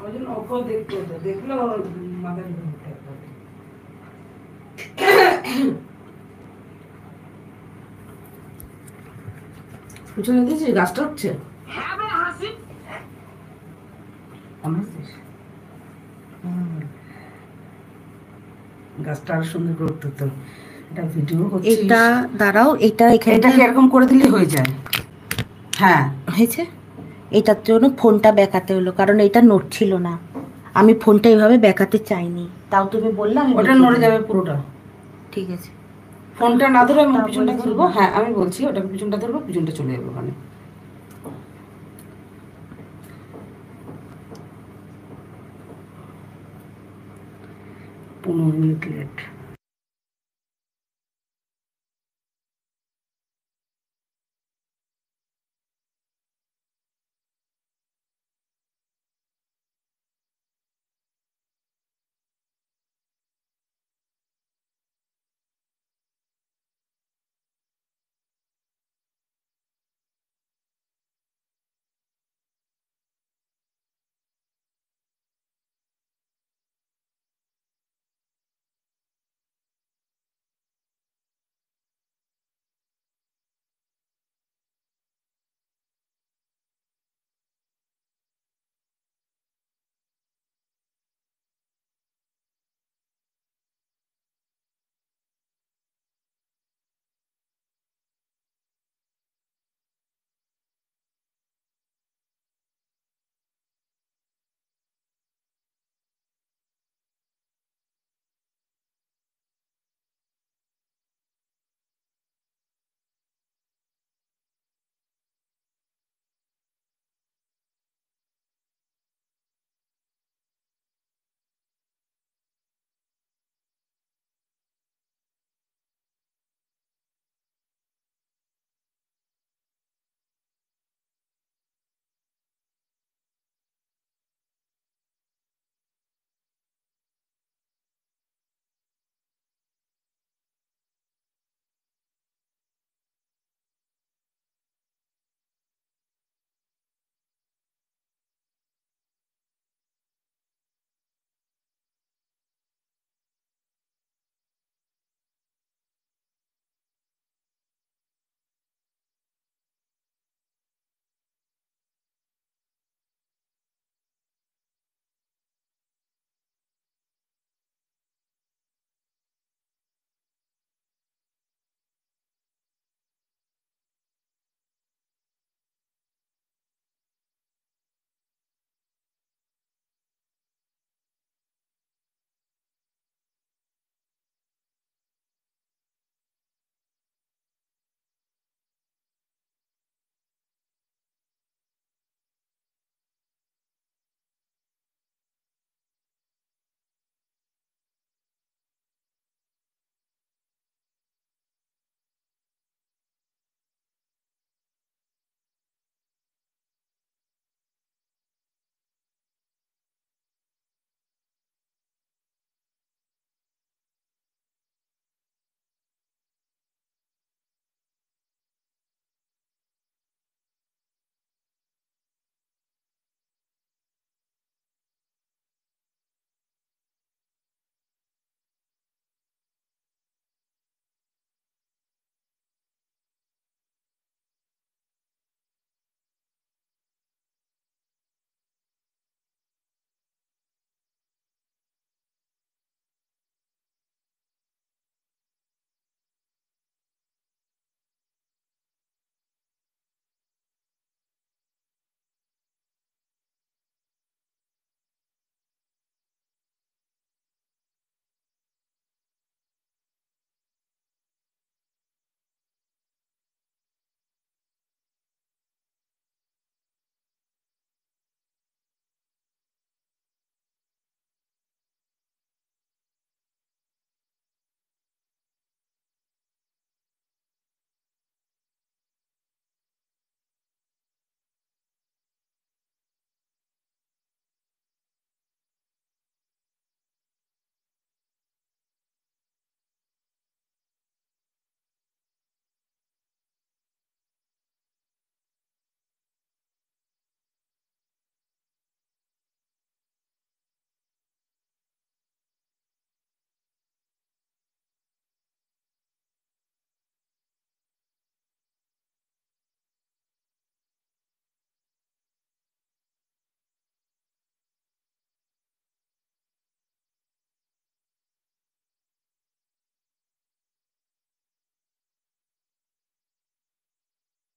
ওই জন্য ওকেও দেখতে হতো, দেখলে ওর মাথা ঢুকে যেত একবারে। পিছনে দিয়েছিস গাছটা হচ্ছে গাছটা আরো সুন্দর করে উঠতে হতো। এটা ভিডিও করছিস, এটা দাঁড়াও, এটা এখানে এটাকে এরকম করে দিলে হয়ে যায়। হ্যাঁ হয়েছে। এটার জন্য ফোনটা বেঁকাতে হলো, কারণ এটা নড়ছিল না। আমি ফোনটা এইভাবে বেঁকাতে চাইনি, তাও তুমি বললে আমি ওটা নড়ে যাবে পুরোটা। ঠিক আছে। ফোনটা না ধরে আমি তা পিছনটা বলছি ধরবো। না। হ্যাঁ আমি বলছি, ওটাকে পিছনটা ধরবো, পিছনটা চলে যাবে ওখানে। 15 মিনিট লেট।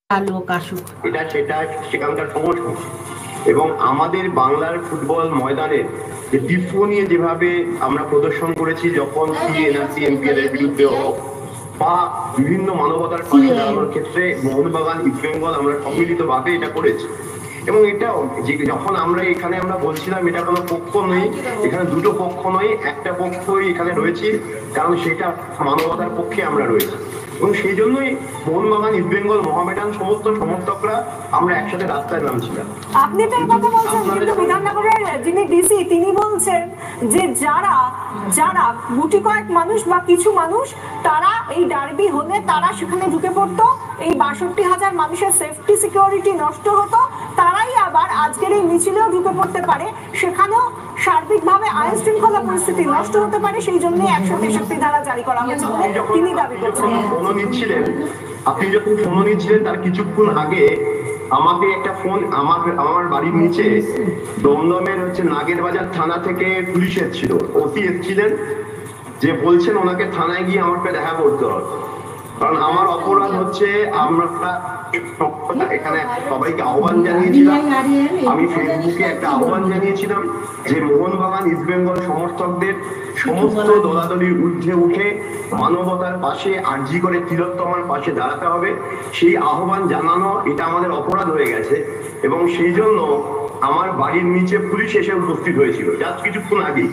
লোক আসুক, এটা সেটা সেখানকার সমস্যা। এবং আমাদের বাংলার ফুটবল ময়দানে যে তীর্থ নিয়ে যেভাবে আমরা প্রদর্শন করেছি, যখন সিএনআরসি এমপিএল এর বিরুদ্ধে হোক বা বিভিন্ন মানবতার পাশে দাঁড়ানোর ক্ষেত্রে মোহনবাগান ইস্ট বেঙ্গল আমরা সম্মিলিতভাবে এটা করেছি। এবং এটাও যখন আমরা এখানে আমরা বলছিলাম এটা কোনো পক্ষ নেই, এখানে দুটো পক্ষ নয়, একটা পক্ষই এখানে রয়েছে, কারণ সেটা মানবতার পক্ষে আমরা রয়েছি। এবং সেই জন্যই মোহনবাগান ইস্ট বেঙ্গল মোহামেডান সমস্ত সমর্থকরা আমরা একসাথে রাস্তায় নামছিলাম। আপনি তো এই কথা বলছেন, কিন্তু বিধাননগরের যিনি ডিসি তিনি বলছেন যে যারা যারা গুটি কয়েক মানুষ বা কিছু মানুষ তারা এই ডার্বি হলে তারা সেখানে ঢুকে পড়তো, এই ৬২,০০০ মানুষের সেফটি সিকিউরিটি নষ্ট হতো, তারাই আবার আজকের এই মিছিলেও ঢুকে পড়তে পারে, সেখানেও সার্বিকভাবে আইন শৃঙ্খলা পরিস্থিতি নষ্ট হতে পারে, সেই জন্য ১৬৩ ধারা জারি করা হয়েছে বলে তিনি দাবি করছেন। আপনি যখন ফোন নিচ্ছিলেন তার কিছুক্ষণ আগে আমাকে একটা ফোন আমার বাড়ির নিচে দমদমের নাগের বাজার থানা থেকে পুলিশ এসেছিল, ওসি এসেছিলেন, যে বলছেন ওনাকে থানায় গিয়ে আমাকে দেখা করতে হবে, কারণ আমার অপরাধ হচ্ছে আমরা এখানে সবাইকে আহ্বান জানিয়েছিলাম, আমি ফেসবুকে একটা আহ্বান জানিয়েছিলাম যে মোহনবাগান ইস্ট বেঙ্গল সমর্থকদের সমস্ত দলাদলির ঊর্ধ্বে উঠে মানবতার পাশে আরজি করে তিলোত্তমার পাশে দাঁড়াতে হবে। সেই আহ্বান জানানো এটা আমাদের অপরাধ হয়ে গেছে, এবং সেই জন্য আমার বাড়ির নিচে পুলিশ এসে উপস্থিত হয়েছিল জাস্ট কিছুক্ষণ আগেই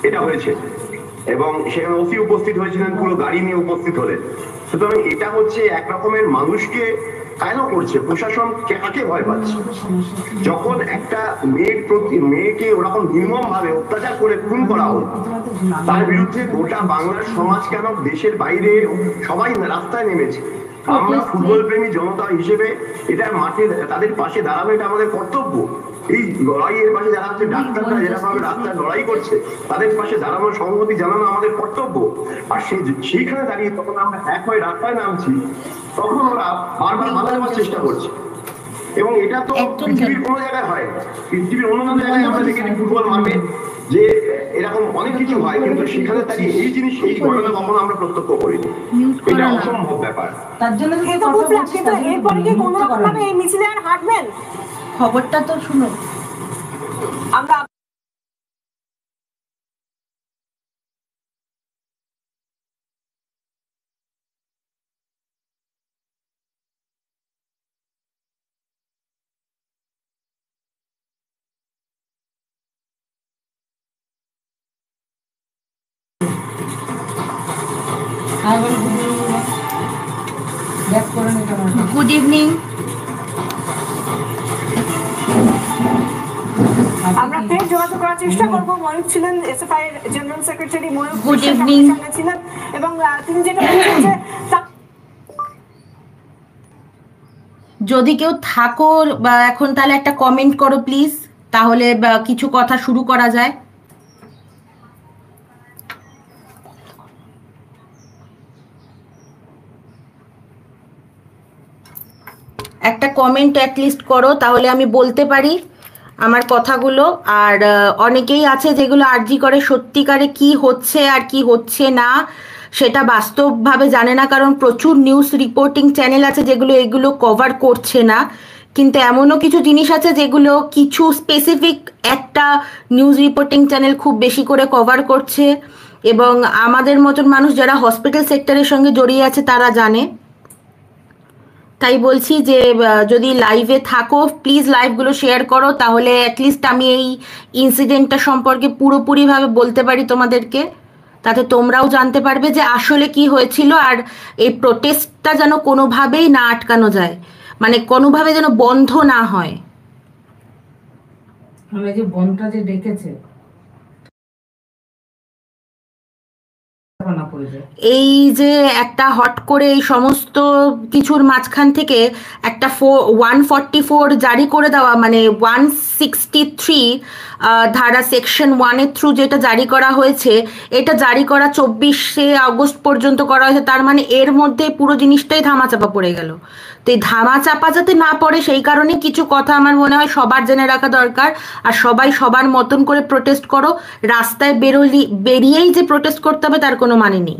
এটা হয়েছে, এবং সেখানে ওসি উপস্থিত হয়েছিলেন, পুরো গাড়ি নিয়ে উপস্থিত হলেন। সুতরাং এটা হচ্ছে এক রকমের মানুষকে কেন করছে, প্রশাসন কাকে ভয় পাচ্ছে? যখন একটা মেয়েকে ওরকম নির্মম ভাবে অত্যাচার করে খুন করা হলো, তার বিরুদ্ধে গোটা বাংলার সমাজ কেন দেশের বাইরে সবাই রাস্তায় নেমেছে। আমরা ফুটবল প্রেমী জনতা হিসেবে এটা মাঠে তাদের পাশে দাঁড়ানো এটা আমাদের কর্তব্য। এই লড়াইয়ের পাশে যারা হচ্ছে ডাক্তাররা যেরকম রাস্তায় লড়াই করছে তাদের পাশে দাঁড়ানোর সংহতি জানানো আমাদের কর্তব্য। আর সেইখানে দাঁড়িয়ে তখন আমরা এক হয়ে রাস্তায় নামছি, তখন ওরা বারবার বাধা দেওয়ার চেষ্টা করছে। এবং এটা তো পৃথিবীর কোনো জায়গায় হয়, পৃথিবীর অন্য জায়গায় আমরা দেখেছি ফুটবল মাঠে যে এরকম অনেক কিছু হয়, কিন্তু সেখানে দাঁড়িয়ে এই জিনিস এই ঘটনা কখনো আমরা প্রত্যক্ষ করিনি। এটা অসম্ভব ব্যাপার। তার জন্য এরপরে কি কোনো রকম ভাবে এই মিছিলে আর হাঁটবেন? খবরটা তো শুনো। আমরা গুড ইভিনিং। আমরা ফের যোগাযোগ করার চেষ্টা করব। ময়ূক ছিলেন এসএফআই এর general secretary Mayukh, good evening ছিলেন, এবং তিনি যেটা বলছেন যে যদি কেউ থাকো বা এখন তাহলে একটা কমেন্ট করো প্লিজ, তাহলে কিছু কথা শুরু করা যায়। একটা কমেন্ট অ্যাটলিস্ট করো, তাহলে আমি বলতে পারি আমার কথাগুলো। আর অনেকেই আছে যেগুলো আরজি করে সত্যিকারে কি হচ্ছে আর কি হচ্ছে না সেটা বাস্তবভাবে জানে না, কারণ প্রচুর নিউজ রিপোর্টিং চ্যানেল আছে যেগুলো এগুলো কভার করছে না। কিন্তু এমনও কিছু জিনিস আছে যেগুলো কিছু স্পেসিফিক একটা নিউজ রিপোর্টিং চ্যানেল খুব বেশি করে কভার করছে, এবং আমাদের মতন মানুষ যারা হসপিটাল সেক্টরের সঙ্গে জড়িয়ে আছে তারা জানে। তাই বলছি যে যদি লাইভে থাকো প্লিজ লাইভগুলো শেয়ার করো, তাহলে অ্যাটলিস্ট আমি এই ইনসিডেন্টটা সম্পর্কে পুরোপুরিভাবে বলতে পারি তোমাদেরকে, তাতে তোমরাও জানতে পারবে যে আসলে কি হয়েছিল। আর এই প্রোটেস্টটা যেন কোনোভাবেই না আটকানো যায়, মানে কোনোভাবে যেন বন্ধ না হয়। যে বনটা যে ডেকেছে এই যে একটা হট করে এই সমস্ত কিছুর মাঝখান থেকে একটা 144 জারি করে দেওয়া, মানে 163 ধারা সেকশন 1-এর থ্রু যেটা জারি করা হয়েছে, এটা জারি করা 24শে আগস্ট পর্যন্ত করা হয়েছে। তার মানে এর মধ্যে পুরো জিনিসটাই ধামাচাপা পড়ে গেল। তো এই ধামাচাপা যাতে না পড়ে সেই কারণে কিছু কথা আমার মনে হয় সবার জেনে রাখা দরকার। আর সবাই সবার মতন করে প্রোটেস্ট করো, রাস্তায় বেরিয়েই যে প্রোটেস্ট করতে হবে তার কোনো মানে নেই।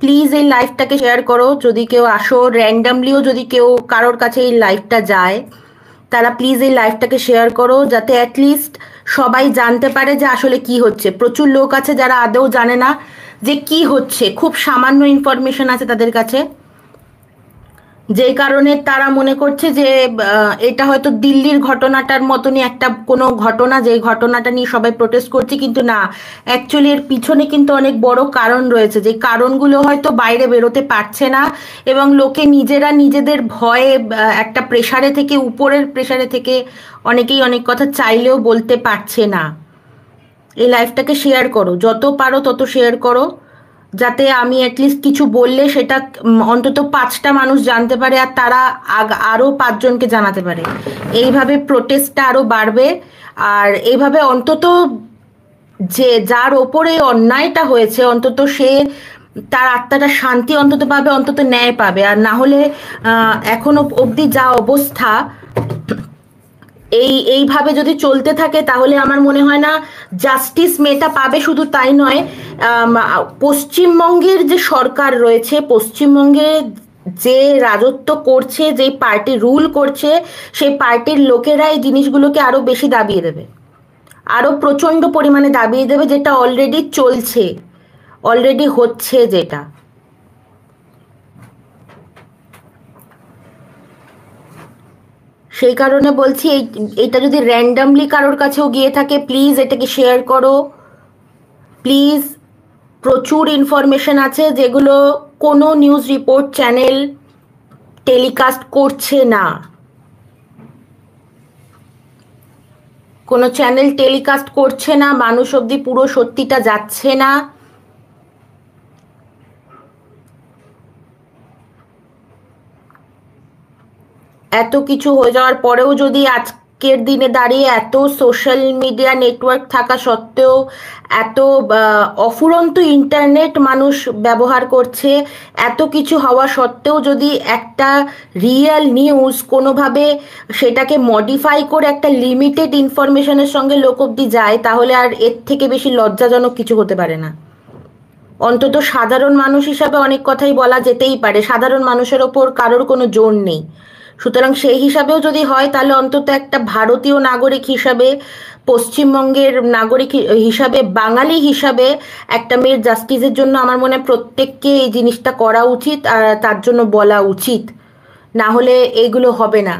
প্লিজ এই লাইভটাকে শেয়ার করো। যদি কেউ আসো র্যান্ডামলিও, যদি কেউ কারোর কাছে এই লাইভটা যায়, তারা প্লিজ এই লাইভটাকে শেয়ার করো, যাতে অ্যাটলিস্ট সবাই জানতে পারে যে আসলে কি হচ্ছে। প্রচুর লোক আছে যারা আদৌ জানে না যে কি হচ্ছে, খুব সামান্য ইনফরমেশন আছে তাদের কাছে, যেই কারণে তারা মনে করছে যে এটা হয়তো দিল্লির ঘটনাটার মতনই একটা কোনো ঘটনা, যে ঘটনাটা নিয়ে সবাই প্রোটেস্ট করছে, কিন্তু না, অ্যাকচুয়ালি এর পিছনে কিন্তু অনেক বড় কারণ রয়েছে, যে কারণগুলো হয়তো বাইরে বেরোতে পারছে না, এবং লোকে নিজেরা নিজেদের ভয়ে একটা প্রেসারে থেকে, উপরের প্রেসারে থেকে অনেকেই অনেক কথা চাইলেও বলতে পারছে না। এই লাইভটাকে শেয়ার করো, যত পারো তত শেয়ার করো, যাতে আমি অ্যাটলিস্ট কিছু বললে সেটা অন্তত 5টা মানুষ জানতে পারে, আর তারা আরও 5জনকে জানাতে পারে। এইভাবে প্রোটেস্টটা আরও বাড়বে, আর এইভাবে অন্তত যে যার ওপরে অন্যায়টা হয়েছে, অন্তত সে তার আত্মাটা শান্তি অন্তত পাবে, অন্তত ন্যায় পাবে। আর না হলে এখনো অবধি যা অবস্থা, এইভাবে যদি চলতে থাকে তাহলে আমার মনে হয় না জাস্টিস মেয়েটা পাবে। শুধু তাই নয়, পশ্চিমবঙ্গের যে সরকার রয়েছে, পশ্চিমবঙ্গে যে রাজত্ব করছে, যে পার্টি রুল করছে, সেই পার্টির লোকেরা এই জিনিসগুলোকে আরো বেশি দাবিয়ে দেবে, আরো প্রচন্ড পরিমাণে দাবিয়ে দেবে, যেটা অলরেডি চলছে, অলরেডি হচ্ছে যেটা। সেই কারণে বলছি, এইটা যদি র্যান্ডামলি কারোর কাছেও গিয়ে থাকে, প্লিজ এটাকে শেয়ার করো প্লিজ। প্রচুর ইনফরমেশন আছে যেগুলো কোনো নিউজ রিপোর্ট চ্যানেল টেলিকাস্ট করছে না, কোনো চ্যানেল টেলিকাস্ট করছে না, মানুষ অবধি পুরো সত্যিটা যাচ্ছে না। এত কিছু হয়ে যাওয়ার পরেও যদি আজকের দিনে দাঁড়িয়ে এত সোশ্যাল মিডিয়া নেটওয়ার্ক থাকা সত্ত্বেও, এত অফুরন্ত ইন্টারনেট মানুষ ব্যবহার করছে, এত কিছু হওয়া সত্ত্বেও যদি একটা রিয়েল নিউজ কোনোভাবে সেটাকে মডিফাই করে একটা লিমিটেড ইনফরমেশনের সঙ্গে লোক অবধি যায়, তাহলে আর এর থেকে বেশি লজ্জাজনক কিছু হতে পারে না। অন্তত সাধারণ মানুষ হিসাবে অনেক কথাই বলা যেতেই পারে, সাধারণ মানুষের ওপর কারোর কোনো জোর নেই। সুতরাং সেই হিসাবেও যদি হয়, তাহলে অন্তত একটা ভারতীয় নাগরিক হিসাবে, পশ্চিমবঙ্গের নাগরিক হিসাবে, বাঙালি হিসাবে একটা মেয়ের জাস্টিসের জন্য আমার মনে হয় প্রত্যেককে এই জিনিসটা করা উচিত, আর তার জন্য বলা উচিত, না হলে এগুলো হবে না।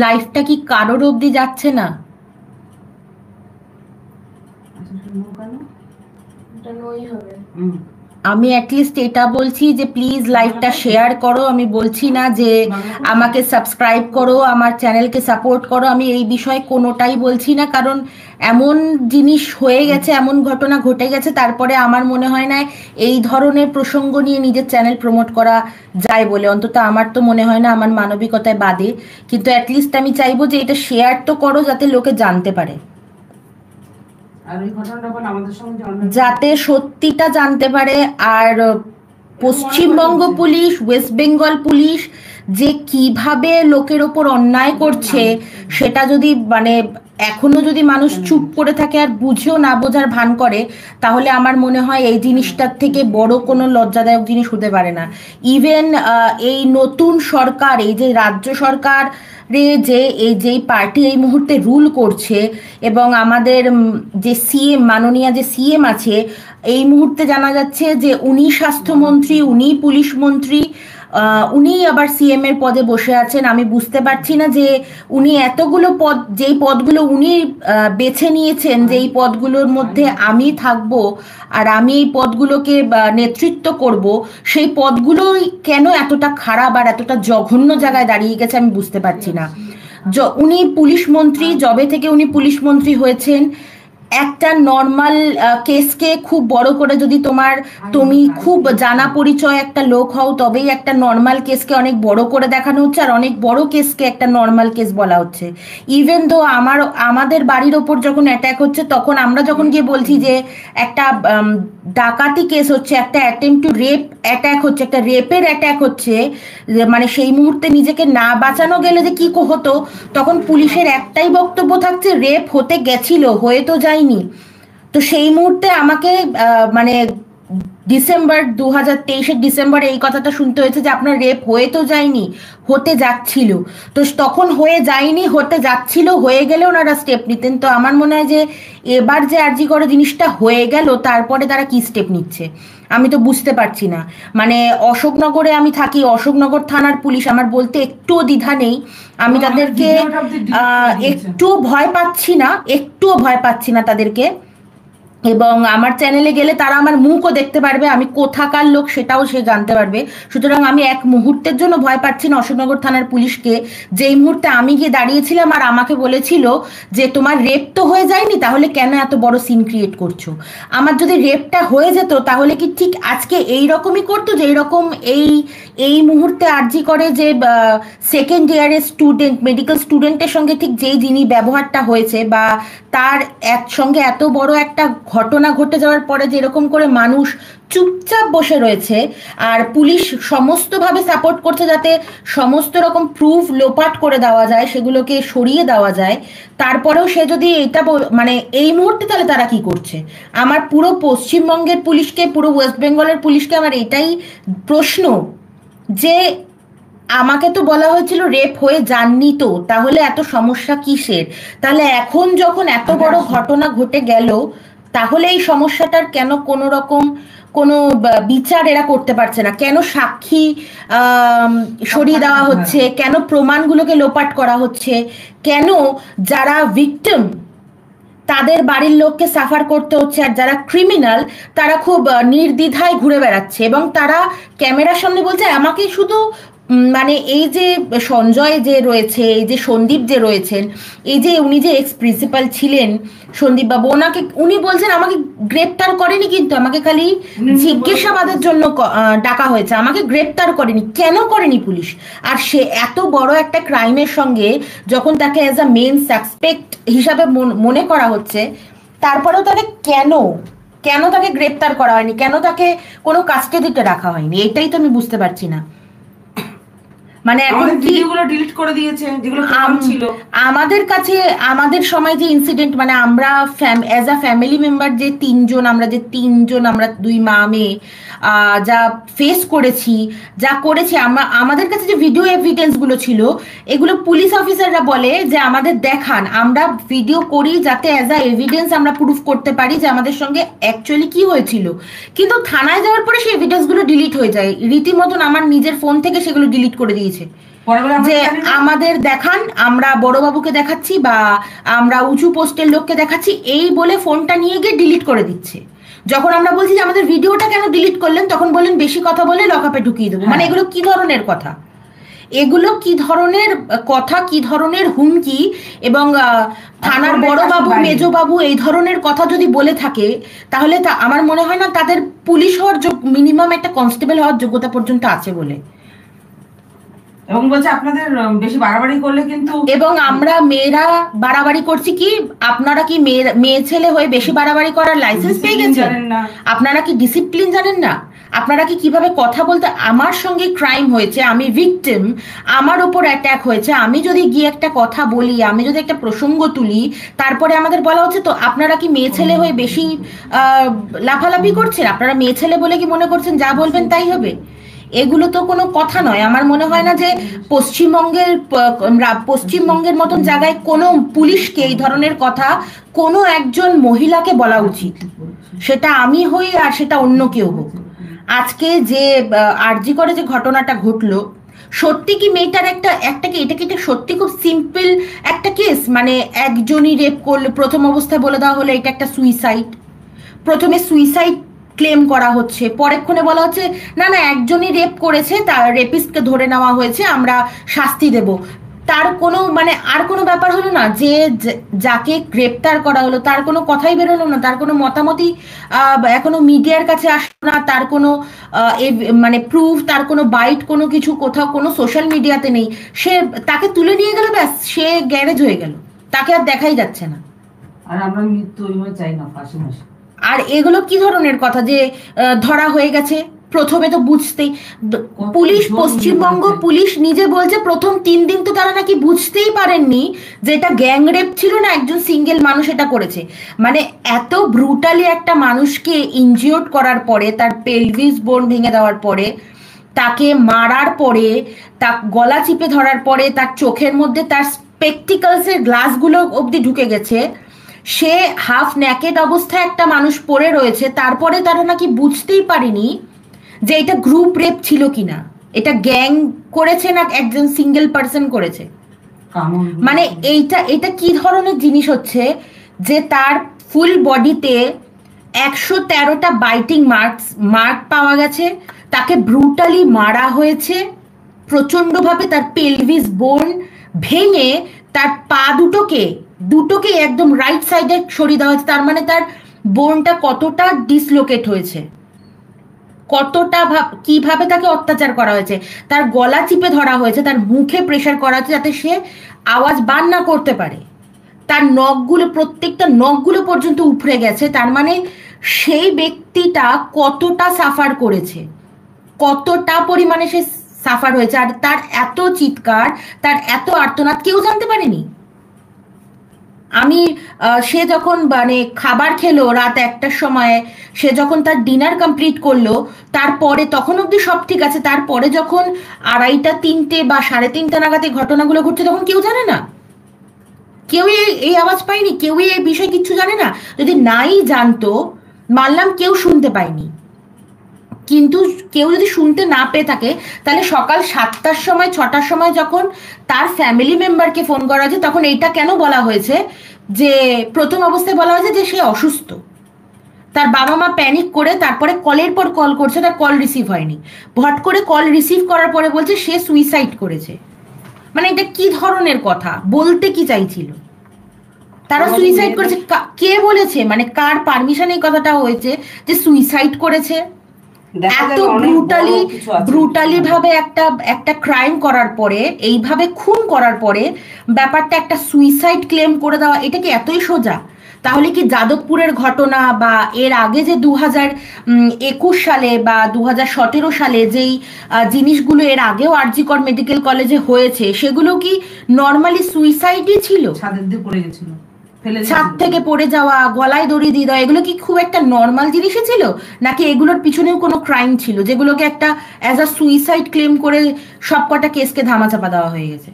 লাইফটা কি কারোর অবধি যাচ্ছে না? আমি অ্যাটলিস্ট এটা বলছি যে প্লিজ লাইভটা শেয়ার করো। আমি বলছি না যে আমাকে সাবস্ক্রাইব করো, আমার চ্যানেলকে সাপোর্ট করো, আমি এই বিষয়ে কোনোটাই বলছি না, কারণ এমন জিনিস হয়ে গেছে, এমন ঘটনা ঘটে গেছে, তারপরে আমার মনে হয় না এই ধরনের প্রসঙ্গ নিয়ে নিজের চ্যানেল প্রমোট করা যায় বলে, অন্তত আমার তো মনে হয় না, আমার মানবিকতায় বাদে। কিন্তু অ্যাটলিস্ট আমি চাইবো যে এটা শেয়ার তো করো যাতে লোকে জানতে পারে, যাতে সত্যিটা জানতে পারে। আর Paschimbanga police, west Bengal police যে কিভাবে লোকের ওপর অন্যায় করছে, সেটা যদি মানে এখনো যদি মানুষ চুপ করে থাকে আর বুঝেও না বোঝার ভান করে, তাহলে আমার মনে হয় এই জিনিসটার থেকে বড় কোনো লজ্জাদায়ক জিনিস হতে পারে না। ইভেন এই নতুন সরকার, এই যে রাজ্য সরকার যেই পার্টি এই মুহূর্তে রুল করছে, এবং আমাদের যে সিএম, মাননীয় যে সিএম আছে, এই মুহূর্তে জানা যাচ্ছে যে উনি স্বাস্থ্যমন্ত্রী, উনি পুলিশ মন্ত্রী, উনি আবার সিএম এর পদে বসে আছেন। আমি বুঝতে পারছি না যে উনি এতগুলো পদ, যেই পদগুলো উনি বেছে নিয়েছেন, যে এই পদগুলোর মধ্যে আমি থাকব আর আমি এই পদগুলোকে নেতৃত্ব করব, সেই পদগুলোই কেন এতটা খারাপ আর এতটা জঘন্য জায়গায় দাঁড়িয়ে গেছে আমি বুঝতে পারছি না। উনি পুলিশ মন্ত্রী, জবে থেকে উনি পুলিশ মন্ত্রী হয়েছেন, একটা নর্মাল কেসকে খুব বড় করে, যদি তুমি খুব জানা পরিচয় একটা লোক হও, তবেই একটা নর্মাল কেসকে অনেক বড় করে দেখানো হচ্ছে, আর অনেক বড় কেসকে একটা নর্মাল কেস বলা হচ্ছে। ইভেন তো আমাদের বাড়ির ওপর যখন অ্যাটাক হচ্ছে, তখন আমরা যখন গিয়ে বলছি যে একটা ডাকাতি কেস হচ্ছে, একটা অ্যাটেম্প টু রেপ অ্যাটাক হচ্ছে, একটা রেপের অ্যাটাক হচ্ছে, মানে সেই মুহূর্তে নিজেকে না বাঁচানো গেলে যে কি হতো, তখন পুলিশের একটাই বক্তব্য থাকছে, রেপ হতে গেছিল, হয়ে তো যায়নি। তো সেই মুহূর্তে আমাকে মানে ডিসেম্বর 2023-এর ডিসেম্বরে এই কথাটা শুনতে হয়েছে যে আপনার রেপ হয়ে তো যায়নি, হতে যাচ্ছিল। তো তখন হয়ে যায়নি, হতে যাচ্ছিল, হয়ে গেলে ওনারা স্টেপ নিতেন। তো আমার মনে হয় যে এবার যে আরজি করে জিনিসটা হয়ে গেল, তারপরে তারা কি স্টেপ নিচ্ছে আমি তো বুঝতে পারছি না। মানে অশোকনগরে আমি থাকি, অশোকনগর থানার পুলিশ, আমার বলতে একটুও দ্বিধা নেই, আমি তাদেরকে একটুও ভয় পাচ্ছি না তাদেরকে। এবং আমার চ্যানেলে গেলে তারা আমার মুখও দেখতে পারবে, আমি কোথাকার লোক সেটাও সে জানতে পারবে। সুতরাং আমি এক মুহূর্তের জন্য ভয় পাচ্ছি না অশোকনগর থানার পুলিশকে। যেই মুহূর্তে আমি গিয়ে দাঁড়িয়েছিলাম আর আমাকে বলেছিল যে তোমার রেপ তো হয়ে যায়নি, তাহলে কেন এত বড় সিন ক্রিয়েট করছো? আমার যদি রেপটা হয়ে যেত, তাহলে কি ঠিক আজকে এই রকমই করতো, যে এইরকম এই মুহূর্তে আরজি করে যে সেকেন্ড ইয়ারের স্টুডেন্ট, মেডিকেল স্টুডেন্টের সঙ্গে ঠিক যিনি ব্যবহারটা হয়েছে, বা তার একসঙ্গে এত বড় একটা ঘটনা ঘটে যাওয়ার পরে যেরকম করে মানুষ চুপচাপ বসে রয়েছে, আর পুলিশ সমস্তভাবে সাপোর্ট করছে যাতে সমস্ত রকম প্রুফ লোপাট করে দেওয়া যায়, সেগুলোকে সরিয়ে দেওয়া যায়, তারপরেও সে যদি এটা মানে এই মুহূর্তে, তাহলে তারা কি করছে? আমার পুরো পশ্চিমবঙ্গের পুলিশকে, পুরো ওয়েস্ট বেঙ্গলের পুলিশকে আমার এটাই প্রশ্ন যে আমাকে তো বলা হয়েছিল রেপ হয়ে যাননি, তো তাহলে এত সমস্যা কিসের? তাহলে এখন যখন এত বড় ঘটনা ঘটে গেল, তাহলে এই সমস্যাটার কেন কোনো বিচার এরা করতে পারছে না? কেন সাক্ষী সরিয়ে দেওয়া হচ্ছে? কেন প্রমাণগুলোকে লোপাট করা হচ্ছে? কেন যারা ভিকটিম তাদের বাড়ির লোককে সাফার করতে হচ্ছে, আর যারা ক্রিমিনাল তারা খুব নির্দ্বিধায় ঘুরে বেড়াচ্ছে, এবং তারা ক্যামেরার সামনে বলছে আমাকে শুধু মানে এই যে সঞ্জয় যে রয়েছে, এই যে সন্দীপ যে রয়েছেন, এই যে উনি যে এক্স প্রিন্সিপাল ছিলেন সন্দীপ বাবু, উনি বলছেন আমাকে গ্রেপ্তার করেনি, কিন্তু আমাকে খালি জিজ্ঞাসাবাদের জন্য ডাকা হয়েছে, আমাকে গ্রেপ্তার করেনি। কেন করেনি পুলিশ? আর সে এত বড় একটা ক্রাইমের সঙ্গে যখন তাকে অ্যাজ আ মেন সাসপেক্ট হিসাবে মনে করা হচ্ছে, তারপরেও তাকে কেন তাকে গ্রেপ্তার করা হয়নি? কেন তাকে কোনো কাস্টাডিতে রাখা হয়নি? এটাই তো আমি বুঝতে পারছি না। মানে এখন ভিডিওগুলো ডিলিট করে দিয়েছে যেগুলো ছিল আমাদের কাছে। আমাদের সময় যে ইনসিডেন্ট, মানে আমরা অ্যাজ আ ফ্যামিলি মেম্বার যে তিনজন, আমরা দুই মা মেয়ে যা ফেস করেছি, আমাদের কাছে যে ভিডিও এভিডেন্স গুলো ছিল, এগুলো পুলিশ অফিসাররা বলে যে আমাদের দেখান, আমরা ভিডিও করি যাতে অ্যাজ আ এভিডেন্স আমরা প্রুফ করতে পারি যে আমাদের সঙ্গে অ্যাকচুয়ালি কি হয়েছিল। কিন্তু থানায় যাওয়ার পরে সেই এভিডেন্স গুলো ডিলিট হয়ে যায়, রীতিমতন আমার নিজের ফোন থেকে সেগুলো ডিলিট করে দিয়েছে। যে আমাদের দেখান, আমরা বড়বাবুকে দেখাচ্ছি বা আমরা উঁচু পোস্টের লোককে দেখাচ্ছি, এই বলে ফোনটা নিয়ে গিয়ে ডিলিট করে দিচ্ছে। যখন আমরা বলছি যে আমাদের ভিডিওটা কেন ডিলিট করলেন, তখন বললেন বেশি কথা বলে লকআপে ঢুকিয়ে দেবো। মানে এগুলো কি ধরনের কথা, এগুলো কি ধরনের কথা, কি ধরনের হুমকি? এবং থানার বড়বাবু মেজবাবু এই ধরনের কথা যদি বলে থাকে, তাহলে আমার মনে হয় না তাদের পুলিশ হওয়ার মিনিমাম একটা কনস্টেবল হওয়ার যোগ্যতা পর্যন্ত আছে বলে। এবং বলছে আপনাদের বেশি বাড়াবাড়ি করলে কিন্তু, এবং আমরা মেয়েরা বাড়াবাড়ি করছি কি? আপনারা কি মেয়ে ছেলে হয়ে বেশি বাড়াবাড়ি করার লাইসেন্স পেয়ে গেছেন? আপনারা কি ডিসিপ্লিন জানেন না? আপনারা কি কিভাবে কথা বলতে? আমার সঙ্গে ক্রাইম হয়েছে, আমি ভিকটিম, আমার ওপর অ্যাটাক হয়েছে, আমি যদি গিয়ে একটা কথা বলি, আমি যদি একটা প্রসঙ্গ তুলি, তারপরে আমাদের বলা হচ্ছে তো আপনারা কি মেয়ে ছেলে হয়ে বেশি লাফালাফি করছেন? আপনারা মেয়ে ছেলে বলে কি মনে করছেন যা বলবেন তাই হবে? এগুলো তো কোনো কথা নয়। আমার মনে হয় না যে পশ্চিমবঙ্গের মতন জায়গায় কোনো পুলিশকে এই ধরনের কথা কোনো একজন মহিলাকে বলা উচিত, সেটা আমি হই আর সেটা অন্য কেউ হোক। আজকে যে আরজি করে যে ঘটনাটা ঘটলো, সত্যি কি মেয়েটার একটা কি এটা কি সত্যি খুব সিম্পল একটা কেস? মানে একজনই রেপ করলো, প্রথম অবস্থায় বলে দেওয়া হলো এটা একটা সুইসাইড, প্রথমে সুইসাইড ক্লেম করা হচ্ছে, পরেক্ষণে বলা হচ্ছে না না একজনই রেপ করেছে, তার রেপিস্টকে ধরে নেওয়া হয়েছে, আমরা শাস্তি দেব। তার কোনো মানে আর কোনো ব্যাপার হলো না, যে যাকে গ্রেপ্তার করা হলো তার কোনো কথাই বেরোলো না, তার কোনো মতামতই এখনো মিডিয়ার কাছে আসলো না, তার কোনো মানে প্রুফ, তার কোনো বাইট, কোনো কিছু কোথাও কোনো সোশ্যাল মিডিয়াতে নেই। সে তাকে তুলে নিয়ে গেল, ব্যাস সে গ্যারেজ হয়ে গেল, তাকে আর দেখাই যাচ্ছে না। আর আমরা মৃত্যু চাই না, ফাঁসি। আর এগুলো কি ধরনের কথা যে ধরা হয়ে গেছে? প্রথমে তো বুঝতেই পুলিশ, পশ্চিমবঙ্গ পুলিশ নিজে বলছে প্রথম 3 দিন তো তারা নাকি বুঝতেই পারেননি যে এটা গ্যাং রেপ ছিল না, একজন সিঙ্গেল মানুষ এটা করেছে। মানে এত ব্রুটালি একটা মানুষকে ইনজিওর্ড করার পরে, তার পেলভিস বোন ভেঙে দেওয়ার পরে, তাকে মারার পরে, তার গলা চিপে ধরার পরে, তার চোখের মধ্যে তার স্পেকটিক্যালসের গ্লাসগুলো অবধি ঢুকে গেছে, সে হাফ ন্যাকেড অবস্থায় একটা মানুষ পড়ে রয়েছে, তারপরে তারা নাকি বুঝতেই পারেনি যে এটা গ্রুপ রেপ ছিল কিনা, এটা গ্যাং করেছে না একজন সিঙ্গেল পার্সন করেছে। মানে এটা কি ধরনের জিনিস হচ্ছে যে তার ফুল বডিতে 113টা বাইটিং মার্ক পাওয়া গেছে, তাকে ব্রুটালি মারা হয়েছে প্রচন্ডভাবে, তার পেলভিস বোন ভেঙে তার পা দুটোকে একদম রাইট সাইডে সরিয়ে দেওয়া হয়েছে। তার মানে তার বোনটা কতটা ডিসলোকেট হয়েছে, কতটা কিভাবে তাকে অত্যাচার করা হয়েছে, তার গলা চিপে ধরা হয়েছে, তার মুখে প্রেসার করা হয়েছে যাতে সে আওয়াজ বার না করতে পারে, তার নখগুলো, প্রত্যেকটা নখগুলো পর্যন্ত উপড়ে গেছে। তার মানে সেই ব্যক্তিটা কতটা সাফার করেছে, কতটা পরিমাণে সে সাফার হয়েছে। আর তার এত চিৎকার, তার এত আর্তনাদ কেউ জানতে পারেনি। আমি সে যখন মানে খাবার খেলো রাত 1টার সময়, সে যখন তার ডিনার কমপ্লিট করলো, তারপরে তখন অবধি সব ঠিক আছে, তারপরে যখন 2:30 3টে বা 3:30 নাগাদ এই ঘটনাগুলো ঘটছে, তখন কেউ জানে না, কেউই এই আওয়াজ পায়নি, কেউই এই বিষয়ে কিচ্ছু জানে না। যদি নাই জানতো মানলাম কেউ শুনতে পায়নি, কিন্তু কেউ যদি শুনতে না পেয়ে থাকে, তাহলে সকাল 7টার সময় 6টার সময় যখন তার ফ্যামিলি মেম্বারকে ফোন করা হয়েছে, তখন এইটা কেন বলা হয়েছে যে প্রথম অবস্থায় বলা হয়েছে যে সে অসুস্থ। তার বাবা মা প্যানিক করে তারপরে কলের পর কল করছে, তার কল রিসিভ হয়নি, ভট করে কল রিসিভ করার পরে বলছে সে সুইসাইড করেছে। মানে এটা কি ধরনের কথা? বলতে কি চাইছিল? তারা সুইসাইড করেছে, কে বলেছে? মানে কার পারমিশন এই কথাটা হয়েছে যে সুইসাইড করেছে? এত ব্রুটালি ভাবে একটা ক্রাইম করার পরে, এইভাবে খুন করার পরে ব্যাপারটা একটা সুইসাইড ক্লেম করে দেওয়া, এটা কি এতই সোজা? তাহলে কি যাদবপুরের ঘটনা বা এর আগে যে 2021 সালে বা 2017 সালে যেই জিনিসগুলো এর আগেও আরজি কর মেডিকেল কলেজে হয়েছে, সেগুলো কি নর্মালি সুইসাইডই ছিল? ছাদের দিয়ে পড়ে গেছিল, ছাদ থেকে পড়ে যাওয়া, গলায় দড়ি দিয়ে দেওয়া, এগুলো কি খুব একটা নর্মাল জিনিসই ছিল, নাকি এগুলোর পিছনেও কোনো ক্রাইম ছিল যেগুলোকে একটা অ্যাজ আ সুইসাইড ক্লেম করে সবকটা কেসকে ধামাচাপা দেওয়া হয়ে গেছে?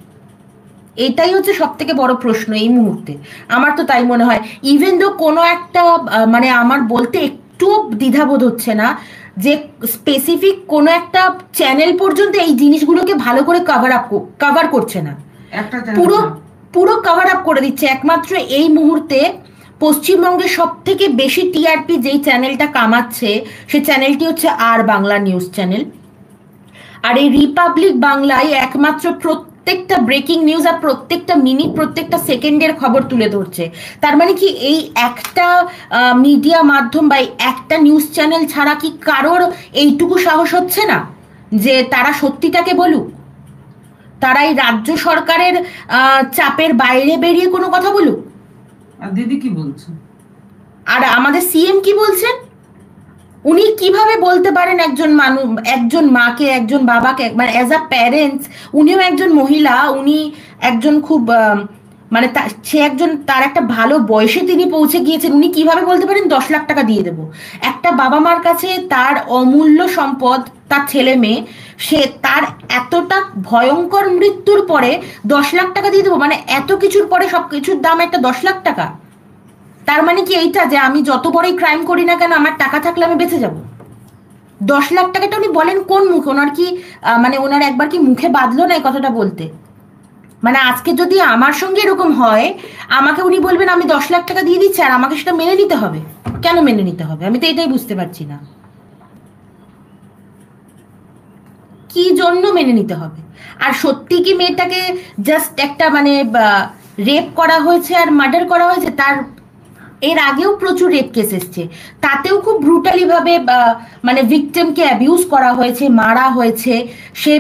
এটাই হচ্ছে সব থেকে বড় প্রশ্ন এই মুহূর্তে, আমার তো তাই মনে হয়। ইভেন দো কোনো একটা মানে আমার বলতে একটু দ্বিধাবোধ হচ্ছে না যে স্পেসিফিক কোনো একটা চ্যানেল পর্যন্ত এই জিনিসগুলোকে ভালো করে কভার করছে না, পুরো পুরো কভার আপ করে দিচ্ছে। একমাত্র এই মুহূর্তে পশ্চিমবঙ্গের সব থেকে বেশি টিআরপি যেই চ্যানেলটা কামাচ্ছে সেই চ্যানেলটি হচ্ছে আর বাংলা নিউজ চ্যানেল। আর এই রিপাবলিক বাংলায় একমাত্র প্রত্যেকটা ব্রেকিং নিউজ আর প্রত্যেকটা মিনিট প্রত্যেকটা সেকেন্ডের খবর তুলে ধরছে। তার মানে কি এই একটা মিডিয়া মাধ্যম বা একটা নিউজ চ্যানেল ছাড়া কি কারোর এইটুকু সাহস হচ্ছে না যে তারা সত্যিটাকে বলুক, তারা এই রাজ্য সরকারের চাপের বাইরে বেরিয়ে কোনো কথা বলুক? আর দিদি কি বলছেন, আর আমাদের সিএম কি বলছেন? উনি কিভাবে বলতে পারেন একজন মানুষ, একজন মাকে, একজন বাবাকে, মানে অ্যাজ আ প্যারেন্টস, উনিও একজন মহিলা, উনি একজন খুব মানে সে একজন, তার একটা ভালো বয়সে তিনি পৌঁছে গিয়েছেন, উনি কিভাবে বলতে পারেন 10 লাখ টাকা দিয়ে দেবো? একটা বাবা মার কাছে তার অমূল্য সম্পদ তার ছেলে মেয়ে, সে তার এতটা ভয়ঙ্কর মৃত্যুর পরে 10 লাখ টাকা দিয়ে দেবো? মানে এত কিছুর পরে সব কিছুর দাম একটা 10 লাখ টাকা। তার মানে কি এইটা যে আমি যত বড়ই ক্রাইম করি না কেন আমার টাকা থাকলে আমি বেঁচে যাব? 10 লাখ টাকাটা উনি বলেন কোন মুখে? ওনার কি মানে ওনার একবার কি মুখে বাঁধলো না এই কথাটা বলতে? মানে আজকে যদি আমার সঙ্গে এরকম হয়, আমাকে উনি বলবেন আমি 10 লাখ টাকা দিয়ে দিচ্ছি, আর আমাকে সেটা মেনে নিতে হবে? কেন মেনে নিতে হবে? আমি তো এটাই বুঝতে পারছি না, কি জন্য মেনে নিতে হবে? আর সত্যি কি মেয়েটাকে জাস্ট একটা মানে রেপ করা হয়েছে আর মার্ডার করা হয়েছে? তার এর আগেও প্রচুর রেপ কেস এসছে, তাতেও খুব ব্রুটালি ভাবে মানে ভিকটিমকে অ্যাবিউজ করা হয়েছে, মারা হয়েছে। সে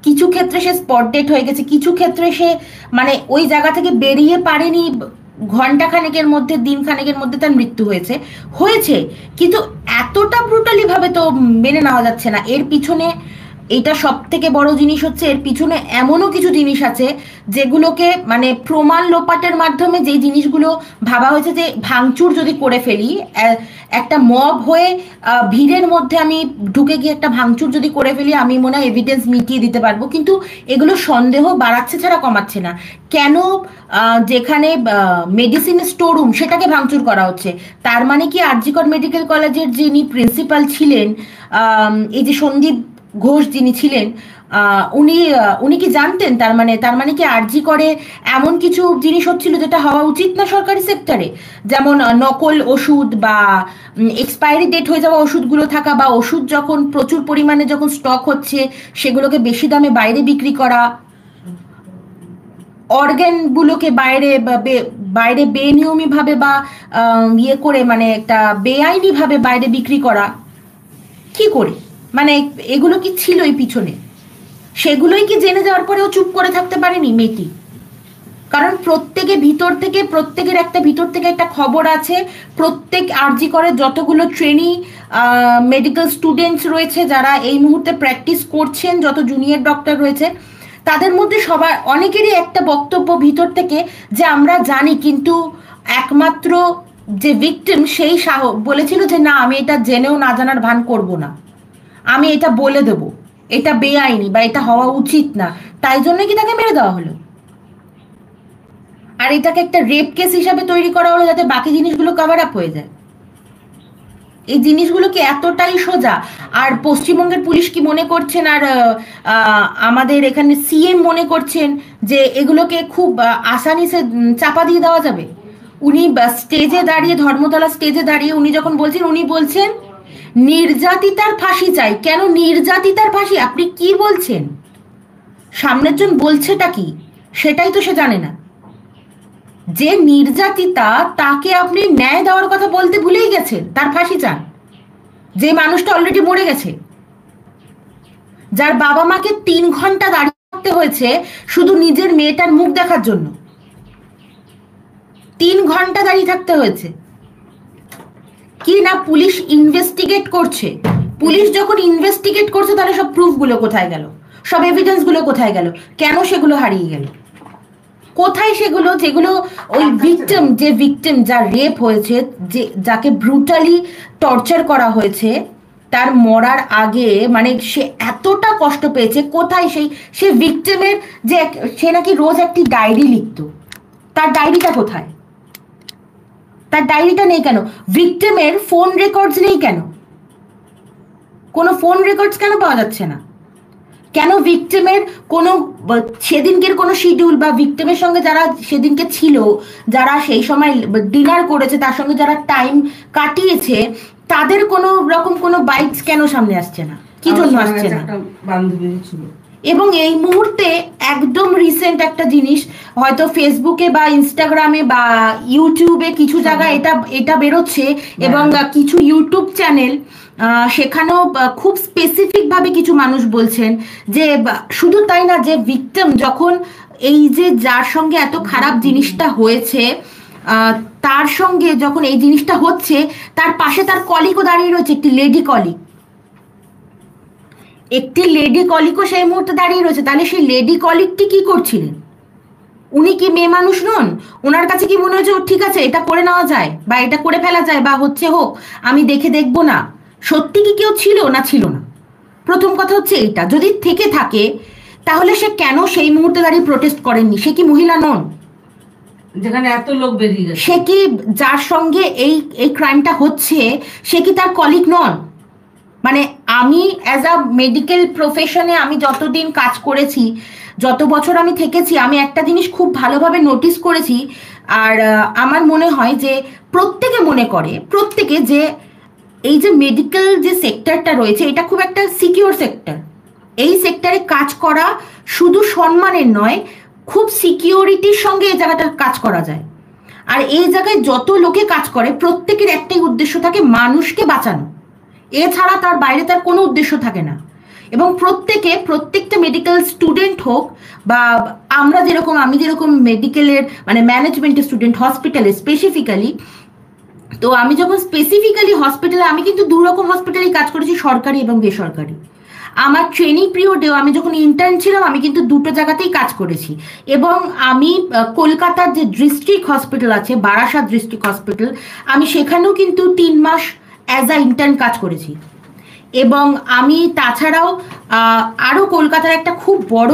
কিছু ক্ষেত্রে সে স্পট ডেড হয়ে গেছে, কিছু ক্ষেত্রে সে মানে ওই জায়গা থেকে বেরিয়ে পারেনি, ঘন্টা খানেকের মধ্যে, দিন খানেকের মধ্যে তার মৃত্যু হয়েছে। কিন্তু এতটা ব্রুটালি ভাবে তো মেনে নেওয়া যাচ্ছে না। এর পিছনে এটা সব থেকে বড় জিনিস হচ্ছে, এর পিছনে এমনও কিছু জিনিস আছে যেগুলোকে মানে প্রমাণ লোপাটের মাধ্যমে যে জিনিসগুলো ভাবা হয়েছে যে ভাঙচুর যদি করে ফেলি, একটা মব হয়ে ভিড়ের মধ্যে আমি ঢুকে গিয়ে একটা ভাঙচুর যদি করে ফেলি, আমি মনে হয় এভিডেন্স মিটিয়ে দিতে পারবো। কিন্তু এগুলো সন্দেহ বাড়াচ্ছে ছাড়া কমাচ্ছে না। কেন যেখানে মেডিসিন স্টোর রুম সেটাকে ভাঙচুর করা হচ্ছে? তার মানে কি আরজিকর মেডিকেল কলেজের যিনি প্রিন্সিপাল ছিলেন, এই যে সন্দীপ ঘোষ যিনি ছিলেন, উনি কি জানতেন? তার মানে কি আরজি করে এমন কিছু জিনিস হচ্ছিল যেটা হওয়া উচিত না সরকারি সেক্টরে? যেমন নকল ওষুধ বা এক্সপায়ারি ডেট হয়ে যাওয়া ওষুধগুলো থাকা, বা ওষুধ যখন প্রচুর পরিমাণে যখন স্টক হচ্ছে সেগুলোকে বেশি দামে বাইরে বিক্রি করা, অর্গ্যানগুলোকে বাইরে বেনিয়মিতভাবে বা ইয়ে করে মানে একটা বেআইনি ভাবে বাইরে বিক্রি করা। কি করে? মানে এগুলো কি ছিল এই পিছনে? সেগুলোই কি জেনে যাওয়ার পরেও চুপ করে থাকতে পারেনি মেয়েটি? কারণ প্রত্যেকের ভিতর থেকে একটা খবর আছে। প্রত্যেক আরজি করে যতগুলো ট্রেনি মেডিকেল স্টুডেন্টস রয়েছে, যারা এই মুহূর্তে প্র্যাকটিস করছেন, যত জুনিয়র ডক্টর রয়েছে, তাদের মধ্যে সবার অনেকেরই একটা বক্তব্য ভিতর থেকে যে আমরা জানি, কিন্তু একমাত্র যে ভিকটিম সেই বলেছিল যে না, আমি এটা জেনেও না জানার ভান করব না, আমি এটা বলে দেব, এটা বেআইনি বা এটা হওয়া উচিত না, তাই জন্য কি তাকে মেরে দেওয়া হলো? আর এটাকে একটা রেপ কেস হিসাবে তৈরি করা হলো যাতে বাকি জিনিসগুলো কভার আপ হয়ে যায়। এই জিনিসগুলো কি এতটাই সোজা? আর পশ্চিমবঙ্গের পুলিশ কি মনে করছেন, আর আমাদের এখানে সিএম মনে করছেন যে এগুলোকে খুব আসানিসে চাপা দিয়ে দেওয়া যাবে? উনি স্টেজে দাঁড়িয়ে, ধর্মতলা স্টেজে দাঁড়িয়ে উনি যখন বলছেন, উনি বলছেন নির্যাতিতার ফাঁসি চাই। কেন নির্যাতিতার ফাঁসি? আপনি কি বলছেন? সামনের জন বলছেটা কি সেটাই তো সে জানে না। যে নির্যাতিতা তাকে আপনি ন্যায় দেওয়ার কথা বলতে ভুলেই গেছেন, তার ফাঁসি চান। যে মানুষটা অলরেডি মরে গেছে, যার বাবা মাকে 3 ঘন্টা দাঁড়িয়ে থাকতে হয়েছে শুধু নিজের মেয়েটার মুখ দেখার জন্য, 3 ঘন্টা দাঁড়িয়ে থাকতে হয়েছে। কি না পুলিশ ইনভেস্টিগেট করছে? পুলিশ যখন ইনভেস্টিগেট করছে তাহলে সব প্রুফগুলো কোথায় গেল? সব এভিডেন্সগুলো কোথায় গেল? কেন সেগুলো হারিয়ে গেল? কোথায় সেগুলো যেগুলো ওই ভিকটিম যার রেপ হয়েছে, যাকে ব্রুটালি টর্চার করা হয়েছে, তার মরার আগে মানে সে এতটা কষ্ট পেয়েছে, কোথায় সে ভিকটিমের যে সে নাকি রোজ একটি ডায়েরি লিখতো, তার ডায়েরিটা কোথায়? তার ডায়েরিটা নেই কেন? ভিকটিমের ফোন রেকর্ডস নেই কেন? কোনো ফোন রেকর্ডস কেন পাওয়া যাচ্ছে না? কেন ভিকটিমের কোনো সেদিনকের কোনো শিডিউল বা ভিকটিমের সঙ্গে যারা সেদিনকে ছিল, যারা সেই সময় ডিনার করেছে, তার সঙ্গে যারা টাইম কাটিয়েছে, তাদের কোনো রকম কোনো বাইটস কেন সামনে আসছে না? কি জন্য আসছে না? বান্ধবী ছিল। এবং এই মুহূর্তে একদম রিসেন্ট একটা জিনিস, হয়তো ফেসবুকে বা ইনস্টাগ্রামে বা ইউটিউবে কিছু জায়গায় এটা বেরোচ্ছে, এবং কিছু ইউটিউব চ্যানেল সেখানেও খুব স্পেসিফিক ভাবে কিছু মানুষ বলছেন যে শুধু তাই না, যে ভিকটিম যখন এই যে যার সঙ্গে এত খারাপ জিনিসটা হয়েছে তার সঙ্গে যখন এই জিনিসটা হচ্ছে, তার পাশে তার কলিগও দাঁড়িয়ে রয়েছে, একটি লেডি কলিগও সেই মুহূর্তে দাঁড়িয়ে রয়েছে। তাহলে সেই লেডি কলিগটি কি করছিলেন? উনি কি মেয়ে মানুষ নন? ওনার কাছে কি মনে হচ্ছে ঠিক আছে এটা করে নেওয়া যায় বা এটা করে ফেলা যায় বা হচ্ছে হোক, আমি দেখবো না? সত্যি কি কেউ ছিল না ছিল না? প্রথম কথা হচ্ছে এইটা। যদি থেকে থাকে তাহলে সে কেন সেই মুহূর্তে দাঁড়িয়ে প্রোটেস্ট করেননি? সে কি মহিলা নন? যেখানে এত লোক বেরিয়ে গেছে, সে কি যার সঙ্গে এই ক্রাইমটা হচ্ছে সে কি তার কলিগ নন? মানে আমি অ্যাজ আ মেডিকেল প্রফেশনে আমি যতদিন কাজ করেছি, যত বছর আমি থেকেছি, আমি একটা জিনিস খুব ভালোভাবে নোটিস করেছি। আর আমার মনে হয় যে প্রত্যেকে যে এই যে মেডিকেল যে সেক্টরটা রয়েছে, এটা খুব একটা সিকিউর সেক্টর। এই সেক্টরে কাজ করা শুধু সম্মানের নয়, খুব সিকিউরিটির সঙ্গে এই জায়গাটা কাজ করা যায়। আর এই জায়গায় যত লোকে কাজ করে প্রত্যেকের একটাই উদ্দেশ্য থাকে, মানুষকে বাঁচানো। এছাড়া তার বাইরে তার কোনো উদ্দেশ্য থাকে না। এবং প্রত্যেকটা মেডিকেল স্টুডেন্ট হোক বা আমি যেরকম মেডিকেলের মানে ম্যানেজমেন্টের স্টুডেন্ট হসপিটালে স্পেসিফিক্যালি, তো আমি যখন স্পেসিফিক্যালি হসপিটালে, আমি কিন্তু দুরকম হসপিটালে কাজ করেছি, সরকারি এবং বেসরকারি। আমার ট্রেনিং পিরিয়ডেও আমি যখন ইন্টার্ন ছিলাম আমি কিন্তু দুটো জায়গাতেই কাজ করেছি। এবং আমি কলকাতার যে ডিস্ট্রিক্ট হসপিটাল আছে, বারাসাত ডিস্ট্রিক্ট হসপিটাল, আমি সেখানেও কিন্তু 3 মাস অ্যাজ আ ইন্টার্ন কাজ করেছি। এবং আমি তাছাড়াও আরও কলকাতার একটা খুব বড়